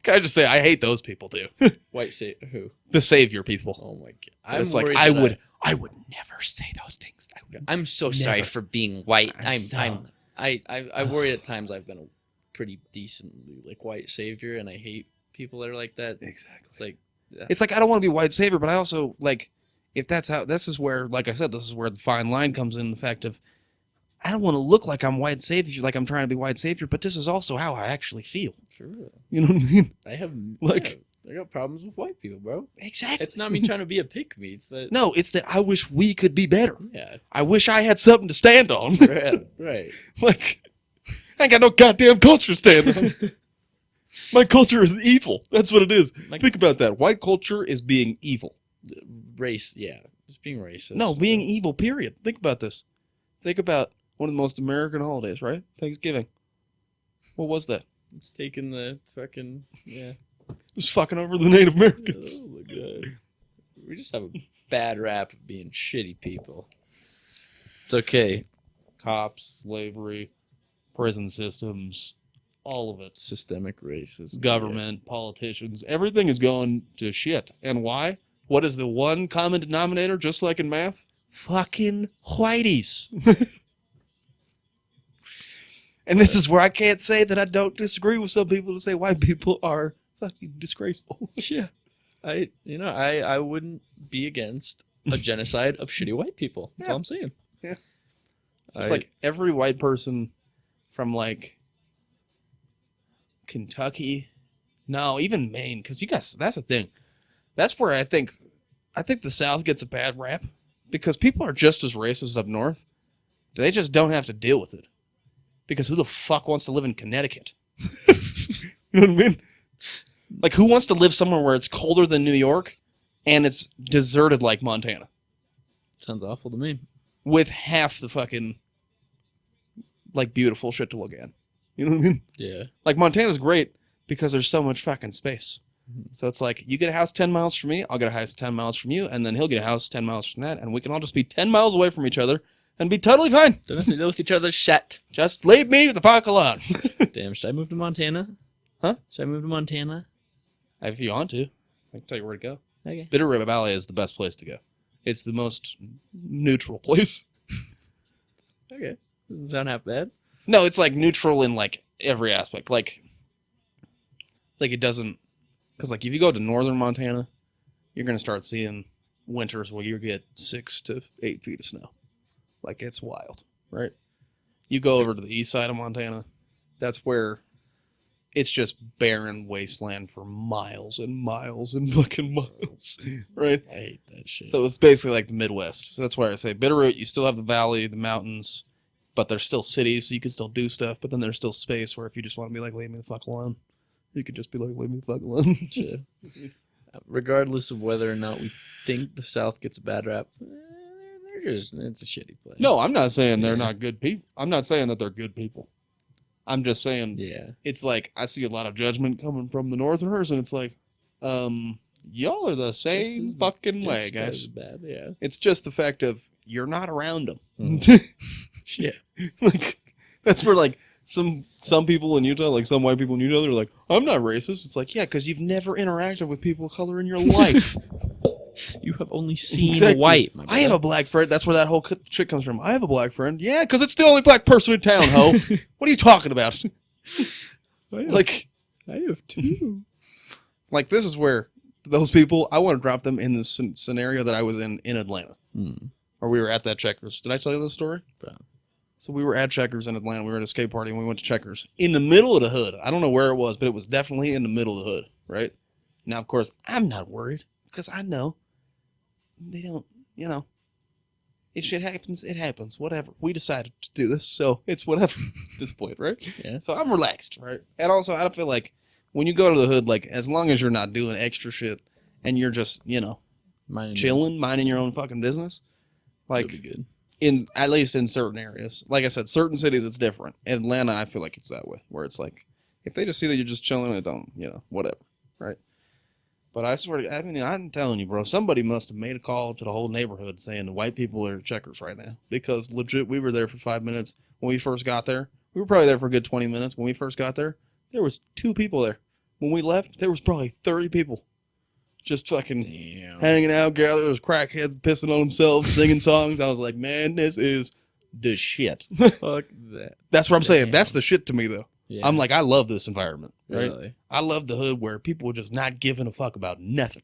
Can I just say I hate those people too? White who? The savior people. Oh my god! It's like I would never say those things. I'm so sorry for being white. I worry at times I've been a pretty decently like white savior, and I hate people that are like that. Exactly. It's like I don't want to be white savior, but I also like if that's how this is where, like I said, this is where the fine line comes in. The fact of I don't want to look like I'm white savior, like I'm trying to be white savior, but this is also how I actually feel. For real. You know what I mean? I have I got problems with white people, bro. Exactly. It's not me trying to be a pick me. It's that no, it's that I wish we could be better. Yeah. I wish I had something to stand on. Right. Like I ain't got no goddamn culture to stand on. My culture is evil. That's what it is. Think about that. White culture is being evil. Race, yeah. It's being racist. No, being evil, period. Think about this. Think about one of the most American holidays, right? Thanksgiving. What was that? It's taking the fucking, yeah. It was fucking over the Native Americans. Oh my god. We just have a bad rap of being shitty people. It's okay. Cops, slavery, prison systems, all of it. Systemic racism. Government, politicians, everything is going to shit. And why? What is the one common denominator, just like in math? Fucking whiteys. And this is where I can't say that I don't disagree with some people to say white people are fucking disgraceful. Yeah. I wouldn't be against a genocide of shitty white people. That's all I'm saying. Yeah. It's like every white person from like Kentucky. No, even Maine. Because you guys, that's the thing. That's where I think I think the South gets a bad rap because people are just as racist up north. They just don't have to deal with it. Because who the fuck wants to live in Connecticut? You know what I mean? Like, who wants to live somewhere where it's colder than New York and it's deserted like Montana? Sounds awful to me. With half the fucking, like, beautiful shit to look at. You know what I mean? Yeah. Like, Montana's great because there's so much fucking space. So it's like, you get a house 10 miles from me, I'll get a house 10 miles from you, and then he'll get a house 10 miles from that, and we can all just be 10 miles away from each other and be totally fine. Don't have to deal with each other's shit. Just leave me the fuck alone. Damn, should I move to Montana? Huh? Should I move to Montana? If you want to, I can tell you where to go. Okay. Bitter River Valley is the best place to go. It's the most neutral place. Okay. Doesn't sound half bad. No, it's like neutral in like every aspect. Like it doesn't, because like if you go to northern Montana, you're gonna start seeing winters where you get 6 to 8 feet of snow. Like, it's wild, right? You go over to the east side of Montana, that's where it's just barren wasteland for miles and miles and fucking miles, right? I hate that shit. So it's basically like the Midwest. So that's why I say Bitterroot, you still have the valley, the mountains, but there's still cities, so you can still do stuff, but then there's still space where if you just want to be like, leave me the fuck alone, you could just be like, leave me the fuck alone. Sure. Regardless of whether or not we think the South gets a bad rap, it's a shitty place. No, I'm not saying they're not good people. I'm not saying that they're good people. I'm just saying it's like I see a lot of judgment coming from the Northerners, and it's like, y'all are the same fucking way, guys. As bad, yeah. It's just the fact of you're not around them. Yeah. Like, that's where like some people in Utah, like some white people in Utah, they're like, I'm not racist. It's like, yeah, because you've never interacted with people of color in your life. You have only seen Exactly. white. My I have a black friend. That's where that whole shit comes from. I have a black friend. Yeah, because it's the only black person in town, ho. What are you talking about? Like, I have two. Like, this is where those people, I want to drop them in the scenario that I was in Atlanta. Where we were at that Checkers. Did I tell you this story? Yeah. So we were at Checkers in Atlanta. We were at a skate party, and we went to Checkers. In the middle of the hood. I don't know where it was, but it was definitely in the middle of the hood, right? Now, of course, I'm not worried, because I know they don't, you know, if shit happens, it happens. Whatever. We decided to do this, so it's whatever at this point, right? Yeah. So I'm relaxed, right? And also, I feel like when you go to the hood, like, as long as you're not doing extra shit and you're just, you know, chilling, minding your own fucking business, like, be good. At least in certain areas. Like I said, certain cities it's different. Atlanta, I feel like it's that way, where it's like, if they just see that you're just chilling, it don't, you know, whatever, right? But I swear to, I mean, I'm telling you, bro, somebody must have made a call to the whole neighborhood saying the white people are at Checkers right now. Because legit, we were there for 5 minutes when we first got there. We were probably there for a good 20 minutes. When we first got there, there was 2 people there. When we left, there was probably 30 people. Just fucking hanging out, gathering. There was crackheads pissing on themselves, singing songs. I was like, man, this is the shit. Fuck that. That's what I'm saying. That's the shit to me, though. Yeah. I'm like, I love this environment, right? Really? I love the hood where people are just not giving a fuck about nothing.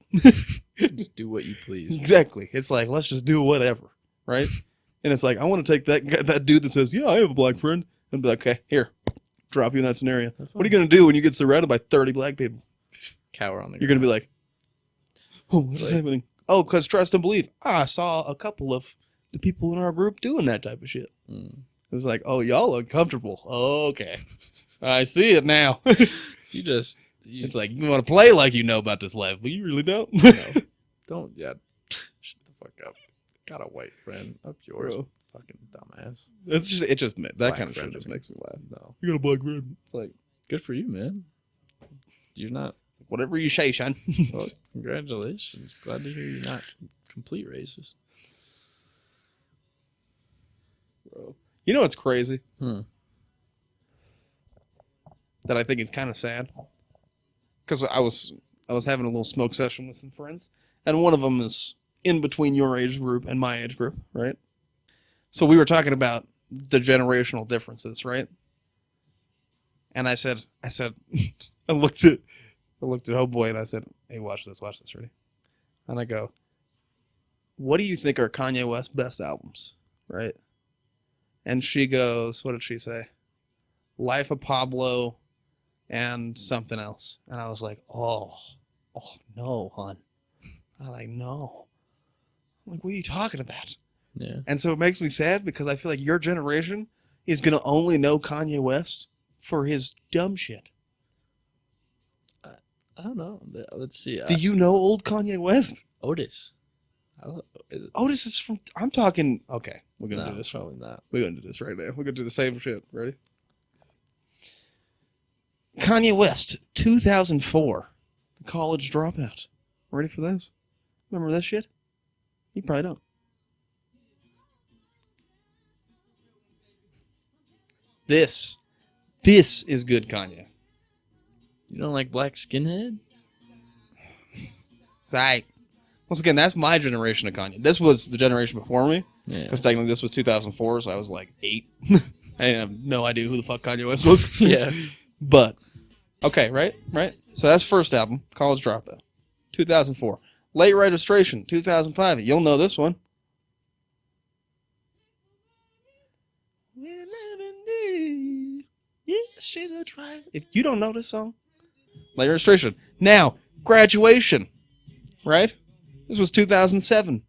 Just do what you please. Exactly. It's like, let's just do whatever, right? And it's like, I want to take that dude that says, yeah, I have a black friend, and be like, okay, here, drop you in that scenario. What are you going to do when you get surrounded by 30 black people? Cower on the You're going to be like, oh, what's happening? Oh, because trust and believe. I saw a couple of the people in our group doing that type of shit. It was like, oh, y'all uncomfortable. Okay. I see it now. It's like, you want to play like you know about this life, but you really don't. No. Don't, shut the fuck up. Got a white friend up yours, Bro. fucking dumbass. It just that Black kind of friend shit just to me. makes me laugh. No. You got a black friend. It's like, Good for you, man. You're not, whatever you say, son. well, congratulations. Glad to hear you're not complete racist. Bro. You know what's crazy? That I think is kind of sad. Because I was having a little smoke session with some friends, and one of them is in between your age group and my age group, right? So we were talking about the generational differences, right? And I said, I looked at Homeboy and I said, hey, watch this, ready? And I go, what do you think are Kanye West's best albums, right? And she goes, what did she say? Life of Pablo and something else. And I was like, oh no, hon. I like, no. I'm like, what are you talking about? Yeah. And so it makes me sad because I feel like your generation is going to only know Kanye West for his dumb shit. I don't know. Let's see. Do you know old Kanye West? Otis? Is it? Otis is from... I'm talking... Okay, we're going to No, do this. probably not. We're going to do this right now. We're going to do the same shit. Ready? Kanye West, 2004. The College Dropout. Ready for this? Remember this shit? You probably don't. This is good Kanye. You don't like Black Skinhead? Once again, that's my generation of Kanye. This was the generation before me. Yeah. Because technically this was 2004, so I was like 8. I have no idea who the fuck Kanye West was. Yeah. But, okay, right? So that's first album, College Dropout, 2004. Late Registration, 2005. You'll know this one. Yeah, she's a driver. If you don't know this song, Late Registration. Now, Graduation, right? This was 2007.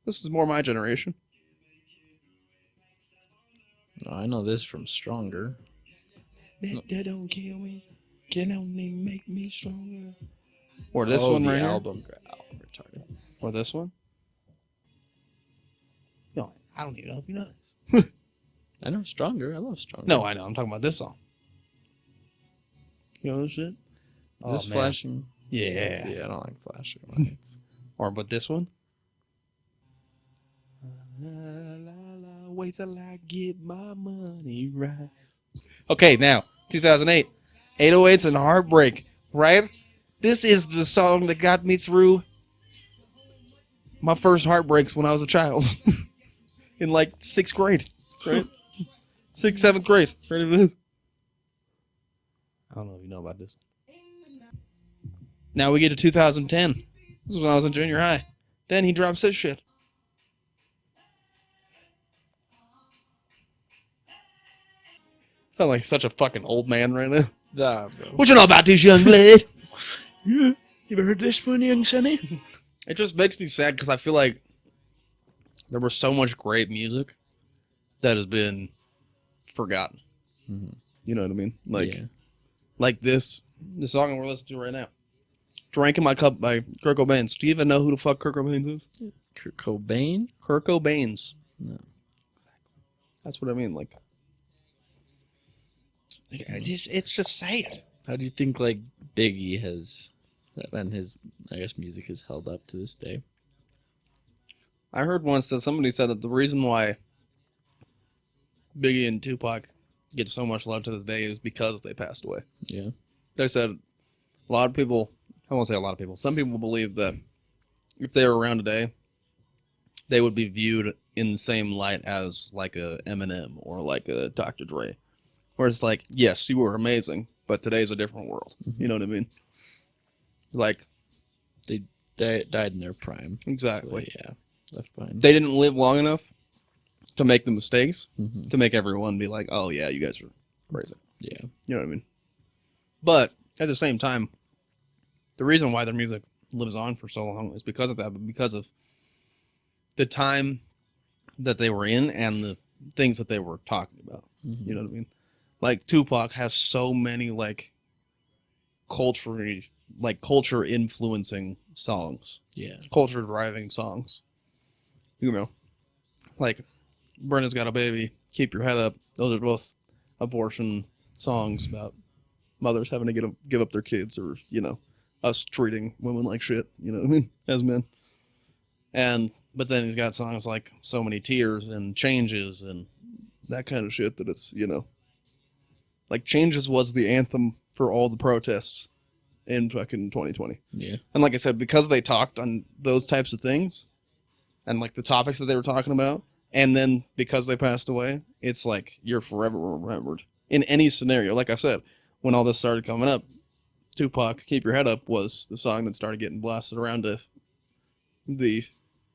This is more my generation. Oh, I know this from Stronger. That don't kill me, can only make me stronger. Or this one the right album. Retarded. here. Or this one. No, I don't even know if you know this. I know Stronger. I love Stronger. No, I know. I'm talking about this song. You know this shit? Is this flashing? Yeah. See, I don't like flashing lights. Or but this one. La, la, la, wait till I get my money right. Okay, now 2008, 808s and Heartbreak, right? This is the song that got me through my first heartbreaks when I was a child, in like 6th grade, right? 6th, 7th grade. Ready for this? I don't know if you know about this. Now we get to 2010. This is when I was in junior high. Then he drops this shit. Sound like such a fucking old man right now. Nah, bro. What you know about this young blood? You ever heard this one, young Sonny? It just makes me sad because I feel like there was so much great music that has been forgotten. Mm-hmm. You know what I mean? Like, Yeah. like the song we're listening to right now. Drank in My Cup by Kurt Cobain. Do you even know who the fuck Kurt Cobain is? Kurt Cobain? Kurt Cobain's. No. That's what I mean. Like it's just sad. How do you think like Biggie has, and his, I guess, music has held up to this day? I heard once that somebody said that the reason why Biggie and Tupac get so much love to this day is because they passed away. Yeah. They said a lot of people, I won't say a lot of people, some people believe that if they were around today, they would be viewed in the same light as like a Eminem or like a Dr. Dre. Where it's like, yes, you were amazing, but today's a different world. Mm-hmm. You know what I mean? Like, They died in their prime. exactly. So, yeah. Left behind. They didn't live long enough to make the mistakes, Mm-hmm. to make everyone be like, oh yeah, you guys are crazy. Yeah. You know what I mean? But at the same time, the reason why their music lives on for so long is because of that, but because of the time that they were in and the things that they were talking about. Mm-hmm. You know what I mean? Like Tupac has so many like culture influencing songs, Yeah. culture driving songs. You know, like Brenda's Got a Baby, Keep Your Head Up. Those are both abortion songs about mothers having to give up their kids, or you know, us treating women like shit. You know what I mean? As men. But then he's got songs like So Many Tears and Changes and that kind of shit that it's, you know, like Changes was the anthem for all the protests in fucking 2020. Yeah. And like I said, because they talked on those types of things and like the topics that they were talking about, and then because they passed away, it's like you're forever remembered in any scenario. Like I said, when all this started coming up, Tupac, Keep Your Head Up was the song that started getting blasted around to the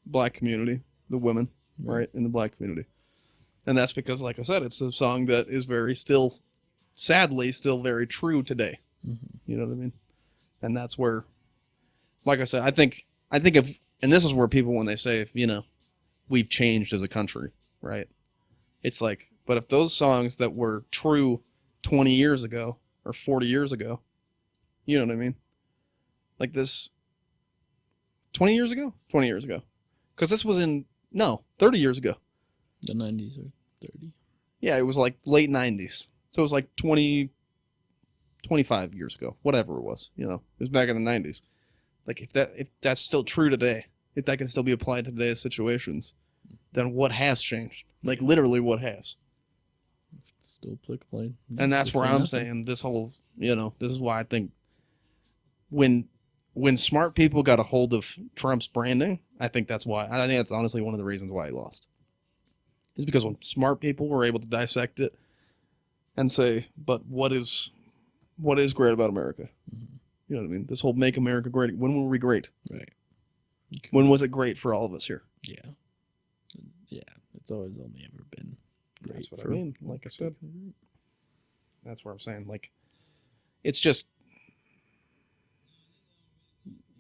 black community, the women, right, in the black community. And that's because, like I said, it's a song that is sadly, still very true today. Mm-hmm. You know what I mean? And that's where, like I said, I think if And this is where people, when they say, we've changed as a country, right? It's like, but if those songs that were true 20 years ago or 40 years ago, you know what I mean? Like this, 20 years ago? 20 years ago. Because this was 30 years ago. The 90s or 30. Yeah, it was like late 90s. So it was like 25 years ago, whatever it was, it was back in the 90s. Like if that's still true today, if that can still be applied to today's situations, then what has changed? Like literally what has? It's still applicable. And that's where I'm saying this whole, this is why I think when smart people got a hold of Trump's branding, I think that's honestly one of the reasons why he lost. Is because when smart people were able to dissect it and say, but what is great about America? Mm-hmm. You know what I mean? This whole make America great. When were we great? Right. When was it great for all of us here? Yeah. Yeah. It's always only ever been great. That's what I mean. Like I said. That's what I'm saying. Like, it's just,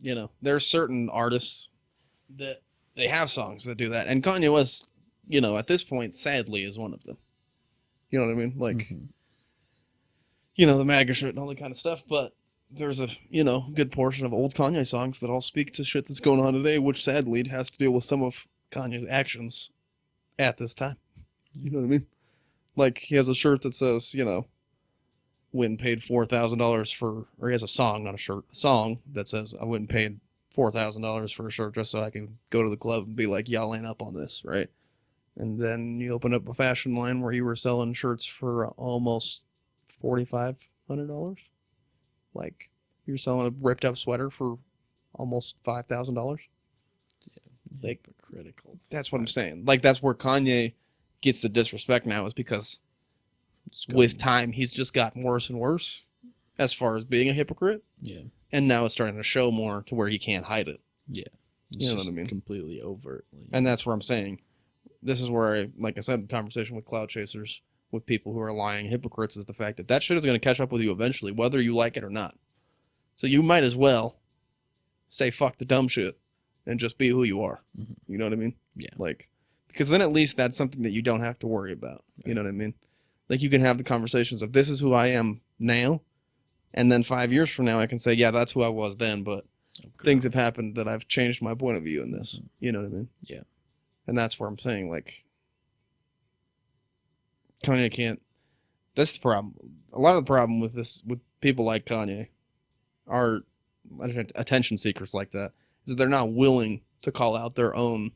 there are certain artists that they have songs that do that. And Kanye West, at this point, sadly, is one of them. You know what I mean? Like, the MAGA shit and all that kind of stuff. But there's a, good portion of old Kanye songs that all speak to shit that's going on today, which sadly has to deal with some of Kanye's actions at this time. You know what I mean? Like, he has a shirt that says, went and paid $4,000 for, or he has a song, not a shirt, a song that says, I went and paid $4,000 for a shirt just so I can go to the club and be like, y'all ain't up on this, right? And then you open up a fashion line where you were selling shirts for almost $4,500. Like, you're selling a ripped up sweater for almost $5,000. Yeah, like, critical. That's what I'm saying. Like, that's where Kanye gets the disrespect now, is because with time, he's just gotten worse and worse as far as being a hypocrite. Yeah. And now it's starting to show more to where he can't hide it. Yeah. You know what I mean? Completely overtly. And that's where I'm saying, this is where like I said, the conversation with cloud chasers, with people who are lying hypocrites, is the fact that shit is going to catch up with you eventually, whether you like it or not. So you might as well say fuck the dumb shit and just be who you are. Mm-hmm. You know what I mean? Yeah. Like, because then at least that's something that you don't have to worry about. Right. You know what I mean? Like, you can have the conversations of, this is who I am now, and then 5 years from now I can say, yeah, that's who I was then, but things have happened that I've changed my point of view in this. Mm-hmm. You know what I mean? Yeah. And that's where I'm saying, like, Kanye can't. That's the problem. A lot of the problem with this, with people like Kanye, are attention seekers like that, is that they're not willing to call out their own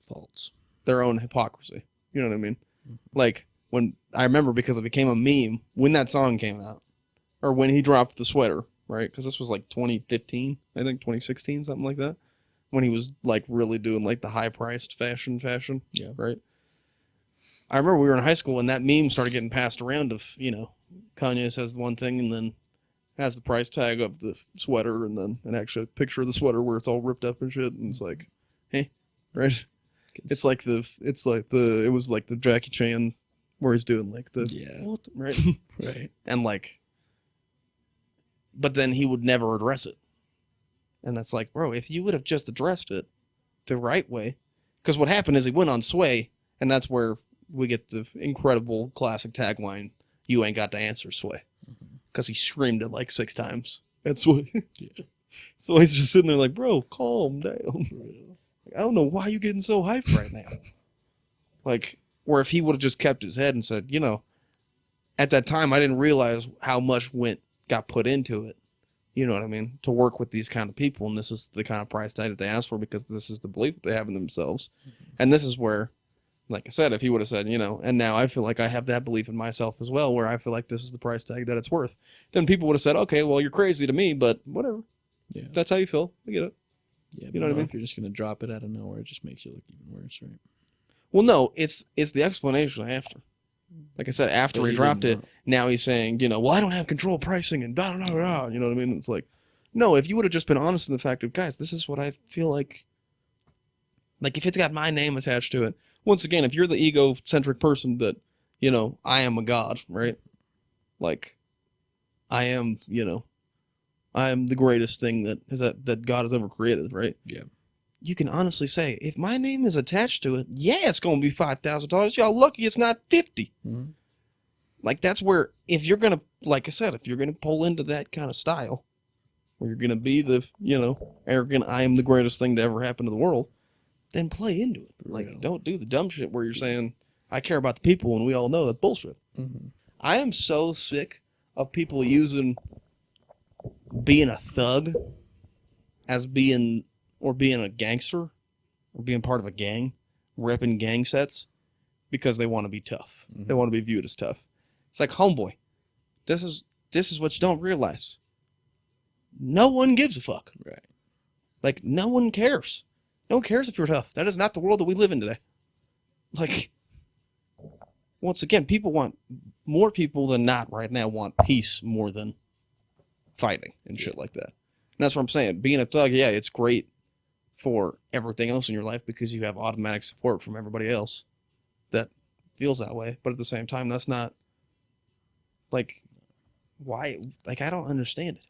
faults, their own hypocrisy. You know what I mean? Mm-hmm. Like, when I remember, because it became a meme when that song came out, or when he dropped the sweater, right? Because this was like 2015, I think 2016, something like that, when he was like really doing like the high priced fashion, yeah, right? I remember we were in high school and that meme started getting passed around of, Kanye says one thing and then has the price tag of the sweater and then an actual picture of the sweater where it's all ripped up and shit, and it's like, hey, right? It was like the Jackie Chan where he's doing like the, what? Right? Right. And like, but then he would never address it. And that's like, bro, if you would have just addressed it the right way, because what happened is he went on Sway, and that's where we get the incredible classic tagline, "You ain't got to answer, Sway," because he screamed it like 6 times at Sway. Yeah. So he's just sitting there like, bro, calm down. Like, I don't know why you getting so hyped right now. Like, where if he would have just kept his head and said, at that time I didn't realize how much got put into it. You know what I mean? To work with these kind of people, and this is the kind of price tag that they ask for, because this is the belief that they have in themselves. Mm-hmm. And this is where, like I said, if he would have said, and now I feel like I have that belief in myself as well, where I feel like this is the price tag that it's worth, then people would have said, okay, well, you're crazy to me, but whatever. Yeah. That's how you feel. I get it. Yeah, you know what I mean? If you're just going to drop it out of nowhere, it just makes you look even worse, right? Well, no, it's the explanation after. Like I said, after he dropped it, now he's saying, well, I don't have control of pricing and da da da da. You know what I mean? It's like, no, if you would have just been honest in the fact of, guys, this is what I feel like. Like, if it's got my name attached to it, once again, if you're the egocentric person that, I am a god, right? Like, I am, I am the greatest thing that God has ever created, right? Yeah. You can honestly say, if my name is attached to it, yeah, it's going to be $5,000. Y'all lucky it's not 50. Mm-hmm. Like, that's where, if you're going to, like I said, if you're going to pull into that kind of style, where you're going to be the, arrogant, I am the greatest thing to ever happen to the world, then play into it. Like, don't do the dumb shit where you're saying, I care about the people, and we all know that's bullshit. Mm-hmm. I am so sick of people using being a thug as being a gangster, or being part of a gang, repping gang sets, because they want to be tough. Mm-hmm. They want to be viewed as tough. It's like, homeboy, this is what you don't realize. No one gives a fuck. Right. Like, no one cares. No one cares if you're tough. That is not the world that we live in today. Like, once again, more people than not right now want peace more than fighting and shit like that. And that's what I'm saying. Being a thug, yeah, it's great for everything else in your life because you have automatic support from everybody else that feels that way. But at the same time, that's not, like, why? Like, I don't understand it.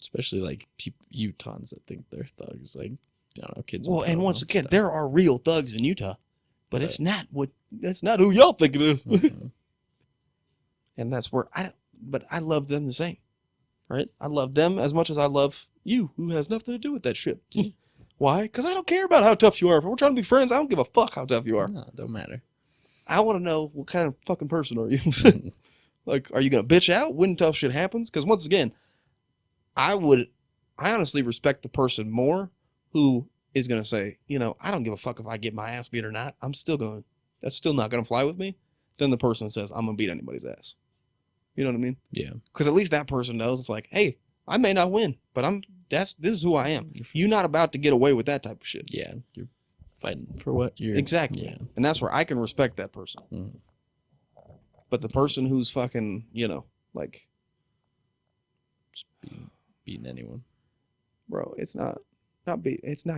Especially like Utahns that think they're thugs, like, I don't know, kids. Well, and once again, there are real thugs in Utah, but it's not that's not who y'all think it is. Mm-hmm. And that's where but I love them the same, right? I love them as much as I love you, who has nothing to do with that shit. Why? Because I don't care about how tough you are. If we're trying to be friends, I don't give a fuck how tough you are. No, it don't matter. I want to know, what kind of fucking person are you? Like, are you going to bitch out when tough shit happens? Because once again, I honestly respect the person more who is going to say, I don't give a fuck if I get my ass beat or not. That's still not going to fly with me. Than the person says, I'm going to beat anybody's ass. You know what I mean? Yeah. Because at least that person knows it's like, hey, I may not win, but this is who I am. You're not about to get away with that type of shit. Yeah. You're fighting for what you're. Exactly. Yeah. And that's where I can respect that person. Mm-hmm. But the person who's fucking, like, just beating anyone. Bro, it's not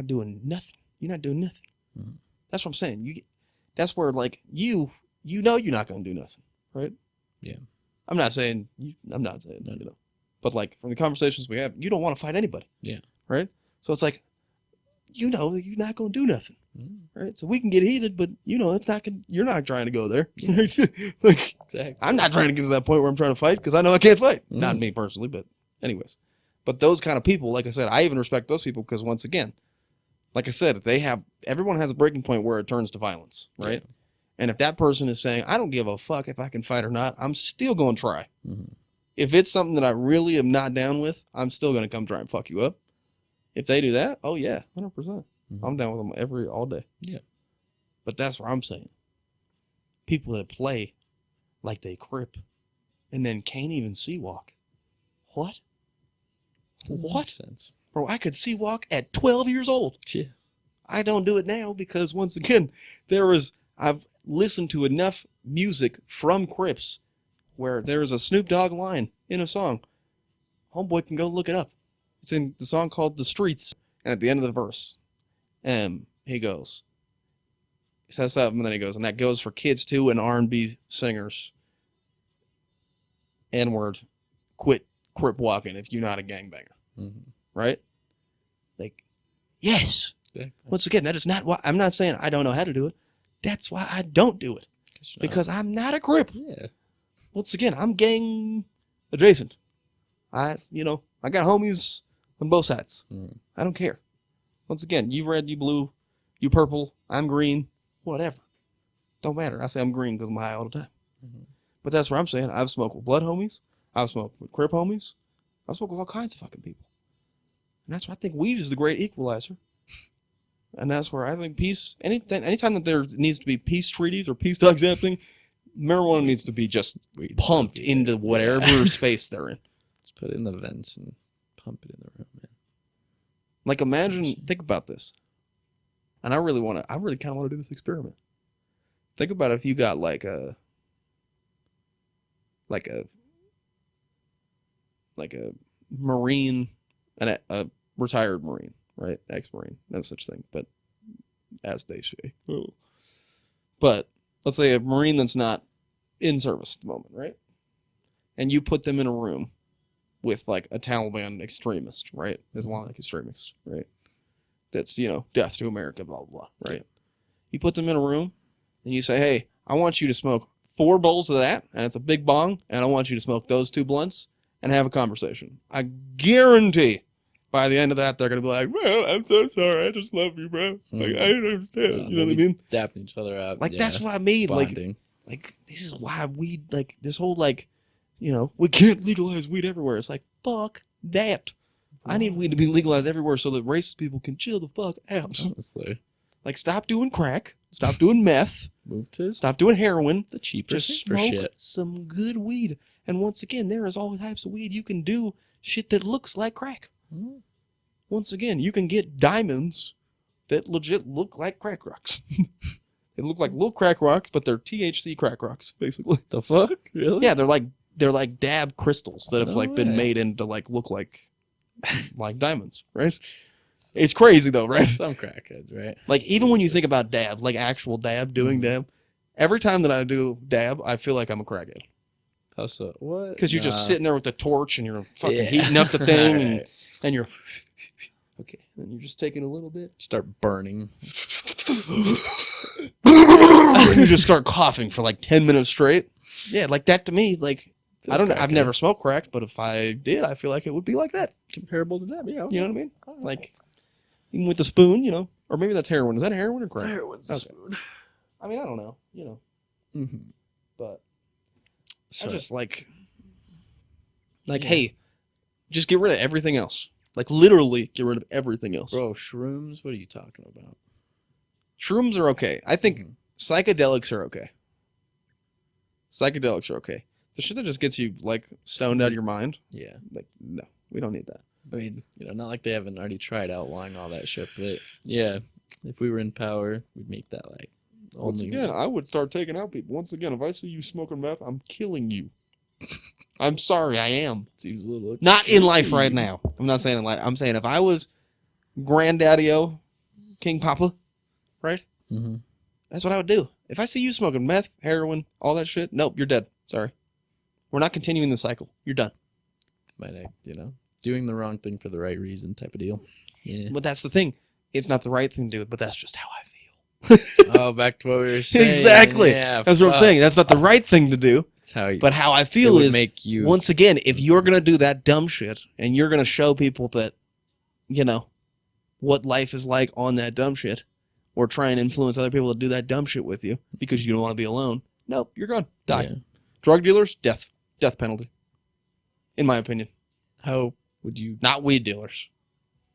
doing nothing. You're not doing nothing. Mm-hmm. That's what I'm saying. That's where, like, you're not going to do nothing, right? Yeah. I'm not saying, but like, from the conversations we have, you don't want to fight anybody. Yeah. Right? So it's like, you're not going to do nothing. Mm-hmm. Right? So we can get heated, but you're not trying to go there. Yeah. Like, exactly. I'm not trying to get to that point where I'm trying to fight because I know I can't fight. Mm-hmm. Not me personally, but anyways. But those kind of people, like I said, I even respect those people because once again, like I said, everyone has a breaking point where it turns to violence, right? Yeah. And if that person is saying, I don't give a fuck if I can fight or not, I'm still going to try. Mm-hmm. If it's something that I really am not down with, I'm still going to come try and fuck you up. If they do that, oh yeah, 100%. Mm-hmm. I'm down with them all day. Yeah. But that's what I'm saying. People that play like they crip and then can't even sea walk. What? What? Makes sense. Bro, I could sea walk at 12 years old. Yeah. I don't do it now because once again, I've listened to enough music from Crips where there is a Snoop Dogg line in a song. Homeboy can go look it up. It's in the song called The Streets. And at the end of the verse, he says something, and then he goes, and that goes for kids too and R&B singers. N-word, quit Crip walking if you're not a gangbanger. Mm-hmm. Right? Like, yes. Exactly. Once again, that is not why. I'm not saying I don't know how to do it. That's why I don't do it. Because I'm not a Crip. Yeah. Once again, I'm gang adjacent. I got homies on both sides. Mm. I don't care. Once again, you red, you blue, you purple, I'm green, whatever. Don't matter. I say I'm green because I'm high all the time. Mm-hmm. But that's what I'm saying. I've smoked with blood homies. I've smoked with Crip homies. I've smoked with all kinds of fucking people. And that's why I think weed is the great equalizer. And that's where I think peace, anytime that there needs to be peace treaties or peace talks happening, marijuana needs to be just pumped into whatever space they're in. Let's put it in the vents and pump it in the room, man. Like, think about this. And I really kind of want to do this experiment. Think about if you got like a Marine, a retired Marine, right? Ex-Marine, no such thing, but as they say. Oh. But let's say a Marine that's not in service at the moment, right? And you put them in a room with like a Taliban extremist, right? Islamic extremist, right? That's, death to America, blah, blah, blah, right? You put them in a room and you say, hey, I want you to smoke 4 bowls of that, and it's a big bong, and I want you to smoke those 2 blunts and have a conversation. I guarantee by the end of that, they're going to be like, well, I'm so sorry. I just love you, bro. Like, I don't understand. You know what I mean? Dapping each other up. Like, that's what I mean. Bonding. Like, this is why weed, like, this whole, like, we can't legalize weed everywhere. It's like, fuck that. I need weed to be legalized everywhere so that racist people can chill the fuck out. Honestly. Like, stop doing crack. Stop doing meth. Move to Stop doing heroin. the cheaper Just for smoke shit. some good weed. And once again, there is all types of weed. You can do shit that looks like crack. Once again, you can get diamonds that legit look like crack rocks. They look like little crack rocks, but they're THC crack rocks, basically. The fuck? Really? Yeah, they're like dab crystals that have been made into look like diamonds, right? It's crazy though, right? Some crackheads, right? Like even when you think about dab, like actual dab, doing dab, every time that I do dab, I feel like I'm a crackhead. How so? What? Because you're just sitting there with the torch and you're fucking heating up the thing and you're okay. And you're just taking a little bit. Start burning. And you just start coughing for like 10 minutes straight. Yeah, like that to me, like I don't know. I've never smoked crack, but if I did, I feel like it would be like that. Comparable to that, yeah. You know what I mean? Like even with the spoon, or maybe that's heroin. Is that heroin or crack? It's heroin's Okay. spoon. I mean, I don't know. Mm-hmm. But So, I just hey, just get rid of everything else. Like literally get rid of everything else. bro, shrooms? What are you talking about? Shrooms are okay. I think psychedelics are okay. Psychedelics are okay. The shit that just gets you like stoned out of your mind. Yeah. Like no, we don't need that. I mean, not like they haven't already tried outlawing all that shit, but yeah, if we were in power, we'd make that like Once again, I would start taking out people. Once again, if I see you smoking meth, I'm killing you. I'm sorry, I am. Seems a little Not in life right now. I'm not saying in life. I'm saying if I was Granddaddy-O, King Papa, right? Mm-hmm. That's what I would do. If I see you smoking meth, heroin, all that shit, nope, you're dead. Sorry. We're not continuing the cycle. You're done. Might doing the wrong thing for the right reason type of deal. Yeah. But that's the thing. It's not the right thing to do, but that's just how I feel. Oh, back to what we were saying. Exactly. Yeah, that's what I'm saying. That's not the right thing to do. That's how you, but how I feel is, make you, once again, if you're going to do that dumb shit and you're going to show people that, what life is like on that dumb shit, or try and influence other people to do that dumb shit with you because you don't want to be alone, nope, you're gone. Die. Yeah. Drug dealers, death. Death penalty. In my opinion. How would you? Not weed dealers.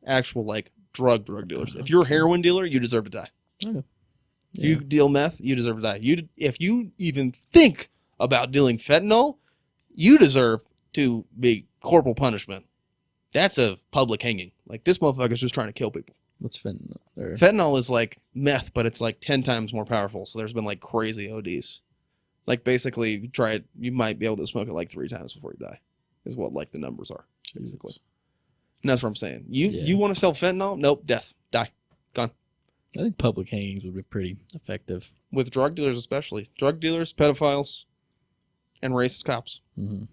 Actual, drug dealers. If you're a heroin dealer, you deserve to die. Okay. Yeah. You deal meth, you deserve to die. If you even think about dealing fentanyl, you deserve to be corporal punishment. That's a public hanging. Like, this motherfucker's just trying to kill people. What's fentanyl? Fentanyl is like meth, but it's like 10 times more powerful. So there's been crazy ODs. Basically, you try it, you might be able to smoke it 3 times before you die. Is what the numbers are, basically. And that's what I'm saying. You want to sell fentanyl? Nope, death. Die. Gone. I think public hangings would be pretty effective. With drug dealers especially. Drug dealers, pedophiles, and racist cops. Mm-hmm.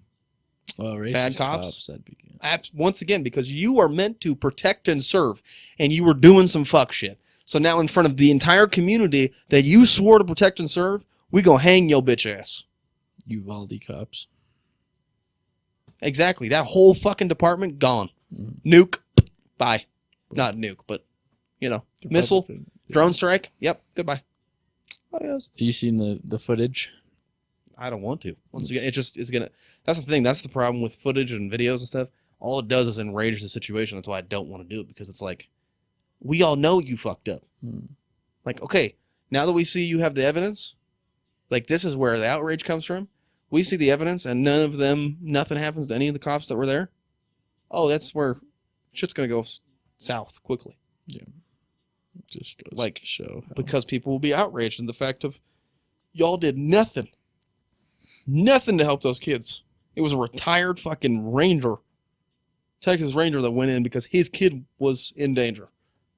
Well, racist Bad cops. that'd be good. Once again, because you are meant to protect and serve, and you were doing some fuck shit. So now in front of the entire community that you swore to protect and serve, we gonna hang your bitch ass. Uvalde cops. Exactly. That whole fucking department, gone. Nuke. Bye. Not nuke, but, missile. Drone strike. Yep. Goodbye. Oh, yes. You seen the footage? I don't want to. Once again, it just is going to... That's the thing. That's the problem with footage and videos and stuff. All it does is enrage the situation. That's why I don't want to do it, because it's we all know you fucked up. Okay, now that we see you have the evidence, this is where the outrage comes from. We see the evidence, and nothing happens to any of the cops that were there. Oh, that's where shit's going to go south quickly. Yeah. It just goes to show how... Because people will be outraged in the fact of, y'all did nothing. Nothing to help those kids. It was a retired fucking ranger, Texas Ranger, that went in because his kid was in danger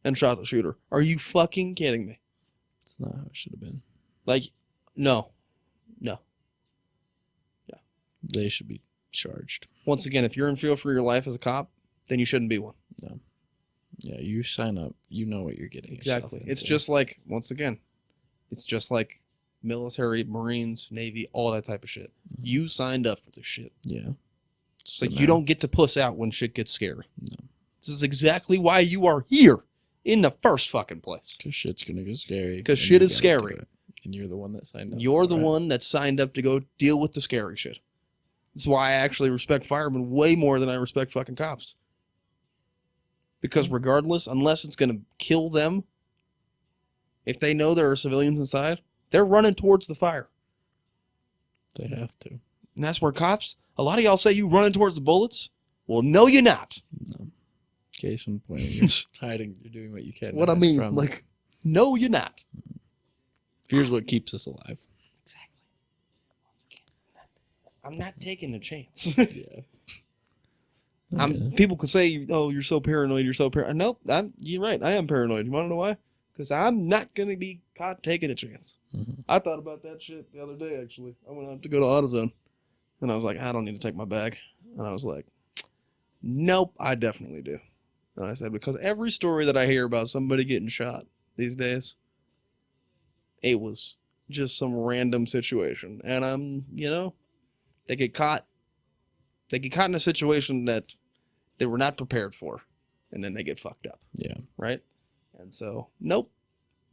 and shot the shooter. Are you fucking kidding me? It's not how it should have been. No. They should be charged. once again, if you're in fear for your life as a cop, then you shouldn't be one. No. Yeah, you sign up. You know what you're getting. Exactly. It's just like, once again, it's just like military, Marines, Navy, all that type of shit. Mm-hmm. You signed up for this shit. Yeah. So you don't get to puss out when shit gets scary. No. This is exactly why you are here in the first fucking place. Because shit's going to get scary. Because shit is scary. And you're the one that signed up. You're the one that signed up to go deal with the scary shit. That's why I actually respect firemen way more than I respect fucking cops. Because regardless, unless it's going to kill them, if they know there are civilians inside, they're running towards the fire. They have to. And that's where cops, a lot of y'all say you running towards the bullets. Well, no, you're not. No. Case in point, you're hiding, you're doing what you can. What I mean, like, no, you're not. Fear's what keeps us alive. Exactly. I'm not taking a chance. Yeah. People could say, "Oh, you're so paranoid. You're so paranoid." Nope, you're right. I am paranoid. You want to know why? Because I'm not gonna be caught taking a chance. Mm-hmm. I thought about that shit the other day. Actually, I went out to go to AutoZone, and I was like, "I don't need to take my bag," and I was like, "Nope, I definitely do." And I said, because every story that I hear about somebody getting shot these days, it was just some random situation, and they get caught. They get caught in a situation that they were not prepared for, and then they get fucked up. Yeah. Right. And so, nope.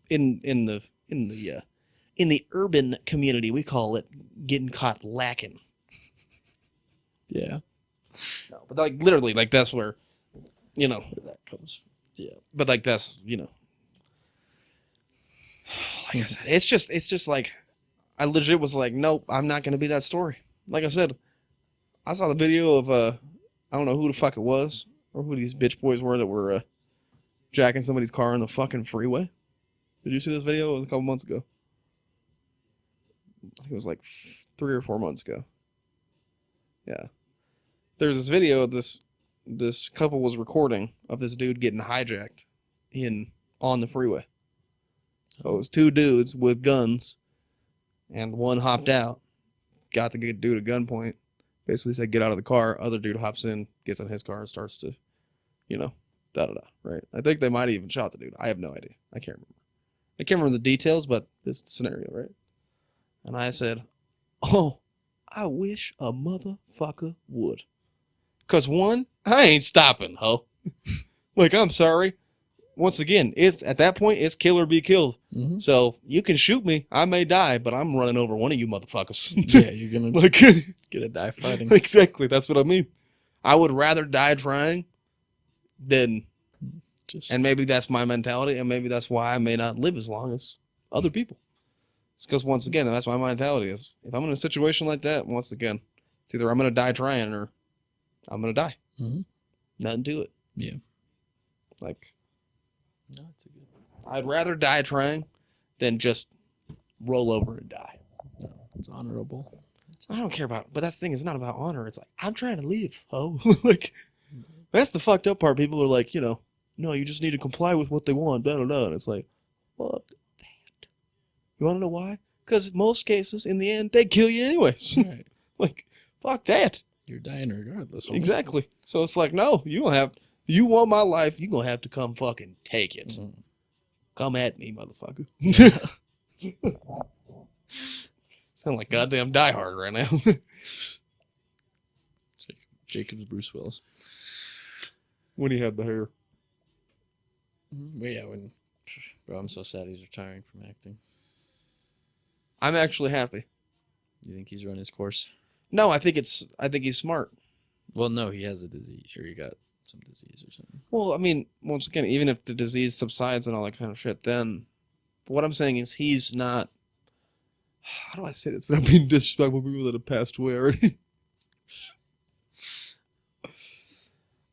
In the urban community, we call it getting caught lacking. Yeah. No, but like literally, like that's where, where that comes. Yeah. But like that's like I said, it's just like I legit was like, nope, I'm not gonna be that story. Like I said, I saw the video of I don't know who the fuck it was or who these bitch boys were that were jacking somebody's car on the fucking freeway. Did you see this video? It was a couple months ago. I think it was like 3 or 4 months ago. Yeah. There's this video of this couple was recording of this dude getting hijacked on the freeway. So it was 2 dudes with guns, and one hopped out, got the dude at gunpoint, basically said, "Get out of the car." Other dude hops in, gets in his car, and starts to, da-da-da, right? I think they might have even shot the dude. I have no idea. I can't remember. I can't remember the details, but it's the scenario, right? And I said, "Oh, I wish a motherfucker would. Because one, I ain't stopping, ho." Like, I'm sorry. Once again, it's at that point, it's kill or be killed. Mm-hmm. So you can shoot me. I may die, but I'm running over one of you motherfuckers. Yeah, you're going to gonna die fighting. Exactly. That's what I mean. I would rather die trying than... And maybe that's my mentality, and maybe that's why I may not live as long as other people. It's because, once again, that's my mentality. Is if I'm in a situation like that, once again, it's either I'm going to die trying or I'm going to die. Mm-hmm. Nothing to it. Yeah. Like, I'd rather die trying than just roll over and die. No, it's honorable. I don't care about it. But that's the thing. It's not about honor. It's like, I'm trying to live. Oh, like, that's the fucked up part. People are like, no, you just need to comply with what they want. Da, da, da. And it's like, fuck that. You want to know why? Because most cases, in the end, they kill you anyways. Right. Like, fuck that. You're dying regardless. Exactly. So it's like, no, you want my life, you're going to have to come fucking take it. Mm-hmm. Come at me, motherfucker. Sound like goddamn Die Hard right now. Jacob's Bruce Willis. When he had the hair. But yeah, bro, I'm so sad he's retiring from acting. I'm actually happy. You think he's run his course? No, I think he's smart. Well, no, he has a disease, or he got some disease or something. Well, I mean, once again, even if the disease subsides and all that kind of shit, then what I'm saying is he's not. How do I say this without being disrespectful to people that have passed away already?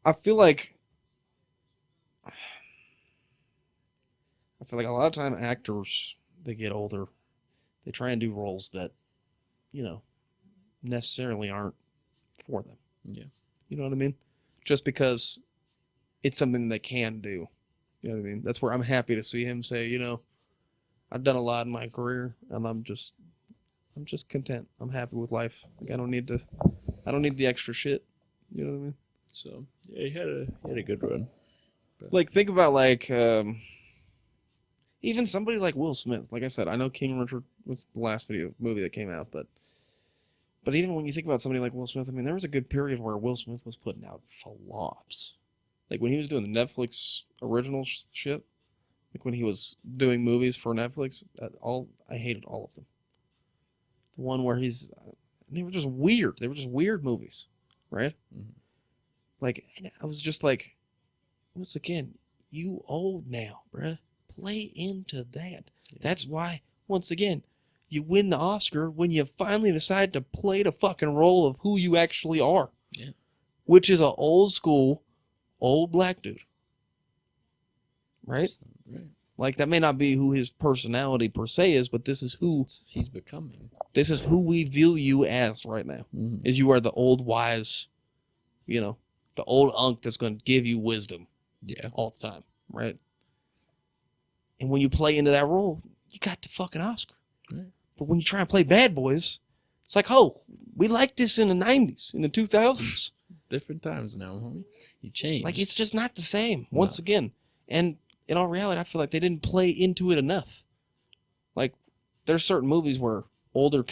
I feel like a lot of time actors, they get older, they try and do roles that, necessarily aren't for them. Yeah. You know what I mean? Just because it's something they can do. You know what I mean? That's where I'm happy to see him say, I've done a lot in my career, and I'm just content. I'm happy with life. Like, I don't need the extra shit. You know what I mean? So yeah, he had a good run. Like, think about, like, even somebody like Will Smith. Like I said, I know King Richard was the last movie that came out, but even when you think about somebody like Will Smith, I mean, there was a good period where Will Smith was putting out flops. Like, when he was doing the Netflix original shit, like when he was doing movies for Netflix, I hated all of them. The one where they were just weird. They were just weird movies, right? Mm-hmm. Like, I was just like, once again, you old now, bruh. Play into that. Yeah. That's why, once again, you win the Oscar when you finally decide to play the fucking role of who you actually are. Yeah. Which is an old school, old black dude. Right? Like, that may not be who his personality per se is, but this is who he's becoming. This is who we view you as right now. Mm-hmm. Is you are the old wise, the old unk that's going to give you wisdom. Yeah. All the time. Right? And when you play into that role, you got the fucking Oscar. Right. But when you try and play bad boys, it's like, we liked this in the 90s, in the 2000s. Different times now, homie. You changed. Like, it's just not the same, once again. And in all reality, I feel like they didn't play into it enough. Like, there's certain movies where older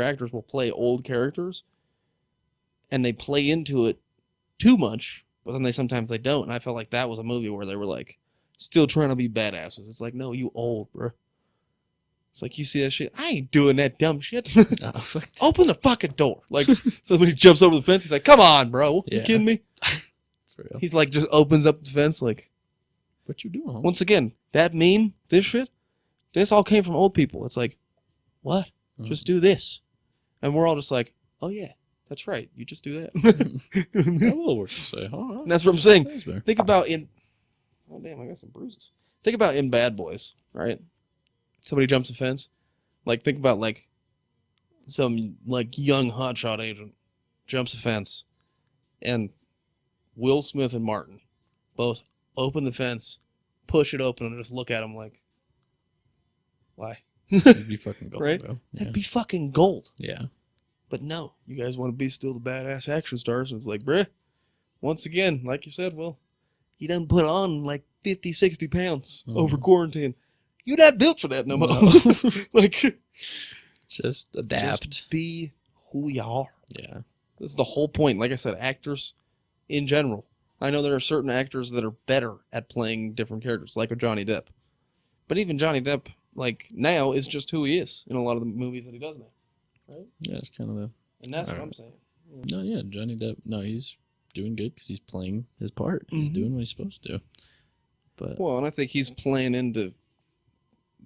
actors will play old characters, and they play into it too much, but then sometimes they don't. And I felt like that was a movie where they were like, still trying to be badasses. It's like, no, you old, bro. It's like, you see that shit? I ain't doing that dumb shit. Open the fucking door. Like, somebody jumps over the fence. He's like, come on, bro. You kidding me? For real. He's like, just opens up the fence. Like, what you doing, homie? Once again, that meme, this shit, this all came from old people. It's like, what? Mm-hmm. Just do this. And we're all just like, oh, yeah, that's right. You just do that. That will work to say, huh? And that's what I'm saying. Think about oh, damn, I got some bruises. Think about in Bad Boys, right? Somebody jumps a fence. Like, think about, like, some, like, young hotshot agent jumps a fence. And Will Smith and Martin both open the fence, push it open, and just look at him like, why? It'd be fucking gold, right? Bro. Yeah. That'd be fucking gold. Yeah. But no, you guys want to be still the badass action stars. And it's like, bruh, once again, like you said, Will, you done put on like 50, 60 pounds over quarantine. You're not built for that no more. Like, just adapt. Just be who you are. Yeah. This is the whole point. Like I said, actors in general. I know there are certain actors that are better at playing different characters, like a Johnny Depp. But even Johnny Depp, like, now is just who he is in a lot of the movies that he does now. Right? Yeah, it's kind of And that's what I'm saying. Yeah. No, yeah, Johnny Depp, no, he's doing good because he's playing his part. He's doing what he's supposed to. But well, and I think he's playing into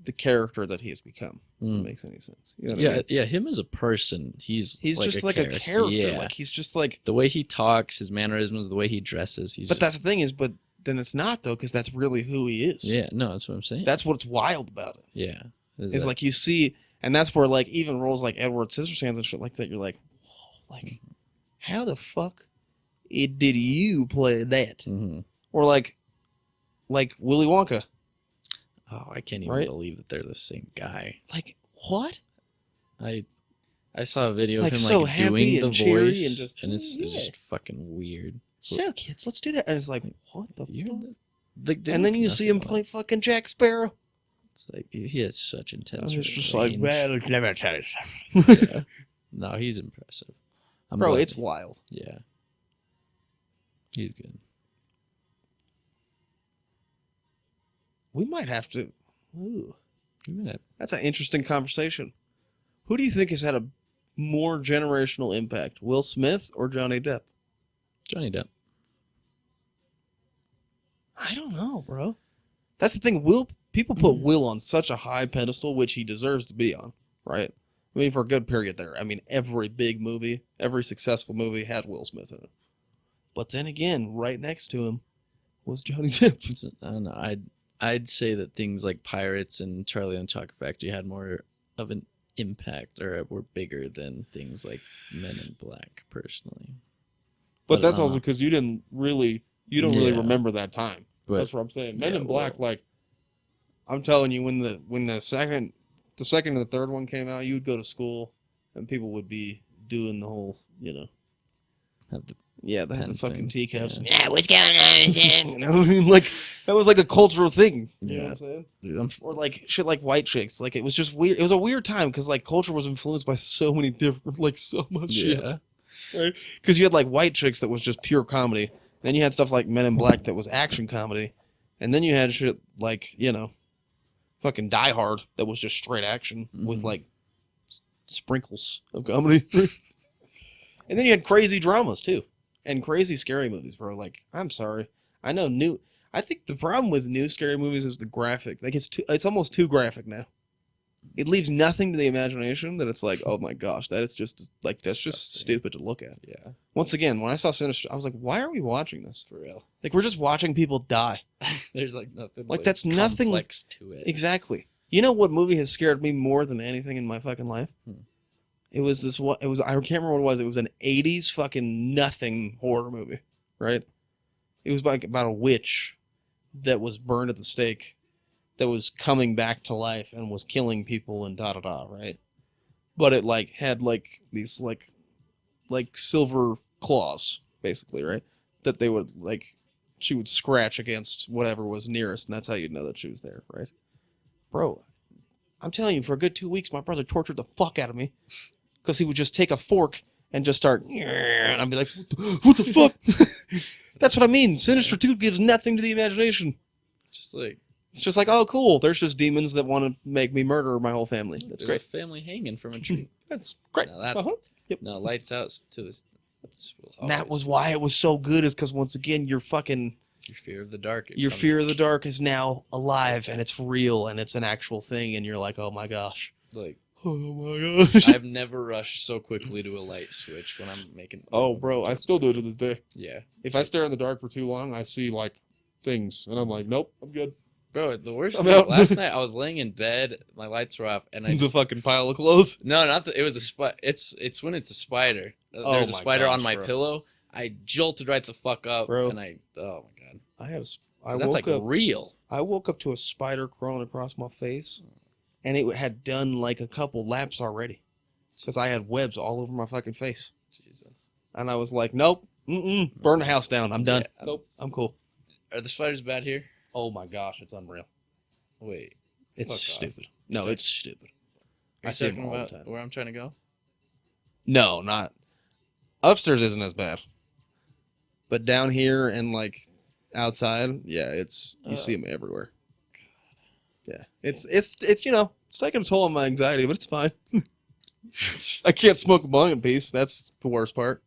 the character that he has become. If that makes any sense. You know what I mean? Yeah, him as a person, he's like just like a character. Yeah. Like, he's just like, the way he talks, his mannerisms, the way he dresses. But that's the thing is, but then it's not though, because that's really who he is. Yeah, no, that's what I'm saying. That's what's wild about it. Yeah, it's like you see, and that's where like even roles like Edward Scissorhands and shit like that, you're like, whoa, like, how the fuck did you play that? Mm-hmm. Or like Willy Wonka. Oh, I can't even believe that they're the same guy. Like, what? I saw a video like, of him so like doing the voice, and it's just fucking weird. So kids, let's do that. And it's like, what the fuck? And then you see him play fucking Jack Sparrow. It's like, he has such intense range. It's just like, well, let me tell you something. Yeah. No, he's impressive. Bro, it's wild. Yeah. He's good. We might have to. Ooh. That's an interesting conversation. Who do you think has had a more generational impact, Will Smith or Johnny Depp? Johnny Depp. I don't know, bro. That's the thing. People put Will on such a high pedestal, which he deserves to be on, right? I mean, for a good period there. I mean, every big movie, every successful movie had Will Smith in it. But then again, right next to him was Johnny Depp. I don't know. I'd say that things like Pirates and Charlie and the Chocolate Factory had more of an impact or were bigger than things like Men in Black, personally. But that's also because you don't really remember that time. But, that's what I'm saying. Men in Black, like, I'm telling you, when the second and the third one came out, you would go to school and people would be doing the whole, Yeah, they had the fucking thing. teacups. Yeah. Yeah, what's going on? You know what I mean? Like, that was like a cultural thing. You know Yeah. what I'm saying? Dude, Or like shit like white chicks. Like, it was just weird. It was a weird time because like culture was influenced by so many different, like so much shit. Right? Because you had like white chicks that was just pure comedy. Then you had stuff like Men in Black that was action comedy. And then you had shit like, you know, fucking Die Hard that was just straight action with like sprinkles of comedy. And then you had crazy dramas too. And crazy scary movies, bro. Like, I'm sorry. I think the problem with new scary movies is the graphic. Like, it's almost too graphic now. It leaves nothing to the imagination that it's like, oh my gosh, that is just, like, that's just stupid to look at. Yeah. Once again, when I saw Sinister, I was like, why are we watching this? For real. Like, we're just watching people die. There's like nothing. Like, that's nothing complex to it. Exactly. You know what movie has scared me more than anything in my fucking life? It was this one. It was, I can't remember what it was. It was an 80s fucking nothing horror movie, right? It was like about a witch that was burned at the stake, that was coming back to life and was killing people and da-da-da, right? But it like had like these like silver claws, basically, right? That they would like, she would scratch against whatever was nearest, and that's how you'd know that she was there, right? Bro, I'm telling you, for a good 2 weeks, my brother tortured the fuck out of me because he would just take a fork and just start, and I'd be like, what the fuck? That's what I mean. Sinister 2 gives nothing to the imagination. Just like, It's just like, oh, cool. There's just demons that want to make me murder my whole family. That's there's great. a family hanging from a tree. That's great. Now that's Yep. no lights out to this. And that was why it was so good, is because once again, your fear of the dark. your fear of the dark is now alive and it's real and it's an actual thing, and you're like, oh my gosh. Like, Oh my gosh. I've never rushed so quickly to a light switch when I'm making. Oh, bro, I still do it to this day. Yeah, If I stare in the dark for too long, I see like things, and I'm like, nope, I'm good. bro. The worst I'm thing, out. last night I was laying in bed, my lights were off, and I The fucking pile of clothes. no, not the, it was a it's when it's a spider. Oh There's a my spider on gosh, my bro. pillow. I jolted right the fuck up, Bro. and oh my god, I had a. 'cause that's like real. I woke up to a spider crawling across my face, and it had done like a couple laps already, because I had webs all over my fucking face. Jesus, And I was like, nope, burn the house down. I'm done. Yeah, Nope, I'm cool. are the spiders bad here? Oh my gosh, it's unreal. Wait, It's Fuck off. stupid. No, it's stupid. are I you see talking them all the about time. where I'm trying to go? No, not upstairs. Isn't as bad, but down here and like outside, yeah, it's you see them everywhere. Yeah, it's you know, it's taking a toll on my anxiety, but it's fine. I can't smoke a blunt in peace. That's the worst part.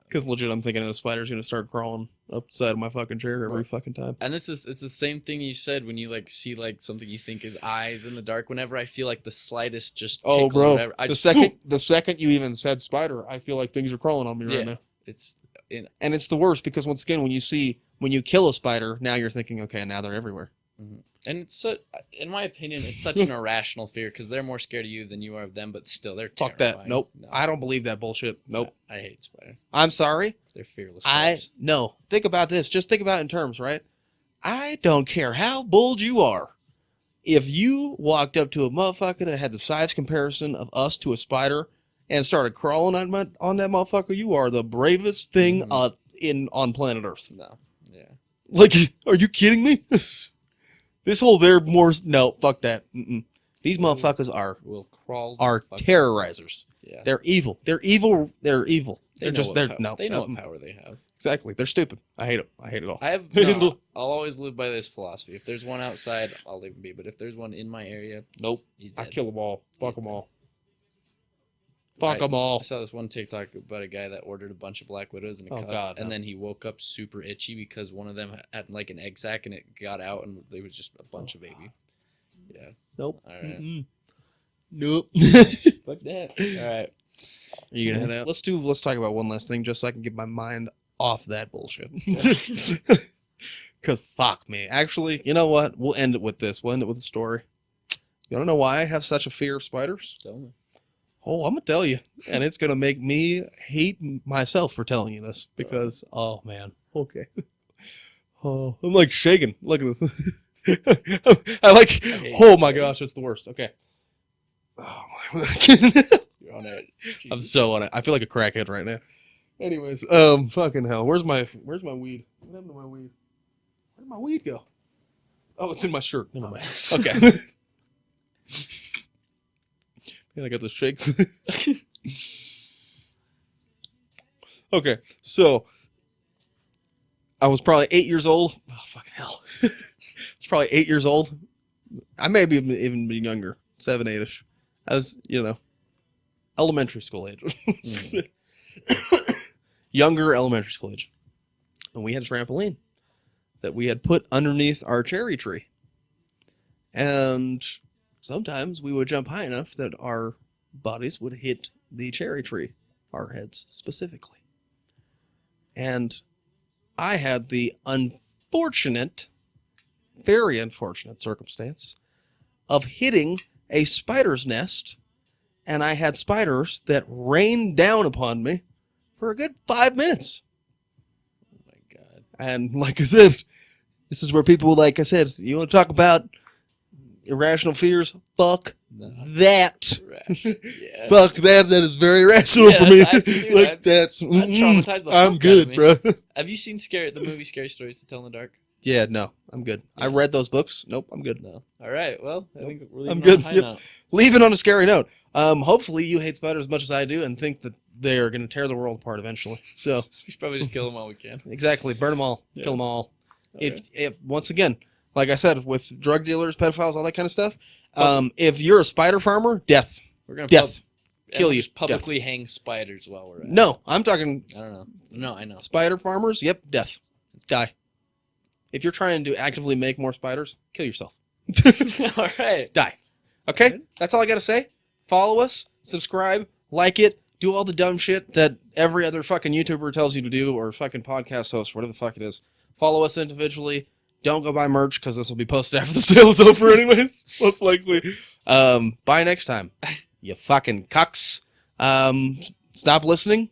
Because legit, I'm thinking the spider's gonna start crawling up the side of my fucking chair every fucking time. And it's the same thing you said when you like see like something you think is eyes in the dark. Whenever I feel like the slightest just tickle, Oh, bro, whatever, I the just, second you even said spider, I feel like things are crawling on me right now. it's And it's the worst because once again, when you kill a spider, now you're thinking, okay, now they're everywhere. and it's so, in my opinion, it's such an irrational fear because they're more scared of you than you are of them. But still, they're Fuck terrifying. that. Nope. No, I don't believe that bullshit. Nope. I hate spiders. I'm sorry. They're fearless. No. Think about this. Just think about it in terms, right? I don't care how bold you are. If you walked up to a motherfucker that had the size comparison of us to a spider and started crawling on that motherfucker, you are the bravest thing on planet Earth. No. Yeah. Like, are you kidding me? This whole no, fuck that. These motherfuckers We'll crawl. are fuck- terrorizers. Yeah. They're evil. They're evil. They're evil. They're just They know what no. power they have. Exactly. They're stupid. I hate them. I hate it all. I have. No, I'll always live by this philosophy. If there's one outside, I'll leave him be. But if there's one in my area, Nope. he's I dead. kill them all. Fuck them all. Fuck them all. I saw this one TikTok about a guy that ordered a bunch of Black Widows in a Oh, cup, God, and no. then he woke up super itchy because one of them had like an egg sac and it got out, and there was just a bunch of baby. Yeah. Nope. All right. Mm-mm. Nope. Fuck that. All right. Are you gonna head out? Let's talk about one last thing, just so I can get my mind off that bullshit. Cause fuck me. Actually, you know what? We'll end it with this. We'll end it with a story. You wanna know why I have such a fear of spiders? Tell me. Oh, I'm gonna tell you, and it's gonna make me hate myself for telling you this because, oh man, okay. Oh, I'm like shaking. Look at this. I like. Oh my gosh, it's the worst. Okay. Oh my. You're on it. I'm so on it. I feel like a crackhead right now. Anyways, fucking hell. Where's my weed? What happened to my weed? Where did my weed go? Oh, it's in my shirt. Never mind. Okay. Man, I got the shakes. Okay, so I was probably 8 years old. Oh, fucking hell. It's probably 8 years old. I may be even be younger, 7, 8-ish. I was, elementary school age. Younger elementary school age. And we had a trampoline that we had put underneath our cherry tree. And sometimes we would jump high enough that our bodies would hit the cherry tree, our heads specifically. And I had the very unfortunate circumstance of hitting a spider's nest, and I had spiders that rained down upon me for a good 5 minutes. Oh my God. And like I said, this is where people, like I said, you want to talk about irrational fears? Fuck that. Yeah. Fuck that. That is very rational for me. Traumatized the I'm fuck good, out of me. bro. Have you seen the movie Scary Stories to Tell in the Dark? Yeah, no, I'm good. Yeah. I read those books. Nope, I'm good. No. All right. Well, I think we're leaving I'm on good. a high Yep. note. Leaving on a scary note. Hopefully you hate spiders as much as I do and think that they are going to tear the world apart eventually. So We should probably just kill them all we can. exactly, burn them all, Yeah. kill them all. Okay. If once again, like I said, with drug dealers, pedophiles, all that kind of stuff. If you're a spider farmer, death. We're gonna Death. Kill you. just publicly hang spiders while we're at it. No, I'm talking I don't know. No, I know. spider farmers. Yep, death. Die. If you're trying to actively make more spiders, kill yourself. All right. Die. Okay? Good. That's all I got to say. Follow us, subscribe, like it, do all the dumb shit that every other fucking YouTuber tells you to do, or fucking podcast host, whatever the fuck it is. Follow us individually. Don't go buy merch, because this will be posted after the sale is over anyways, most likely. Bye next time, you fucking cucks. Stop listening.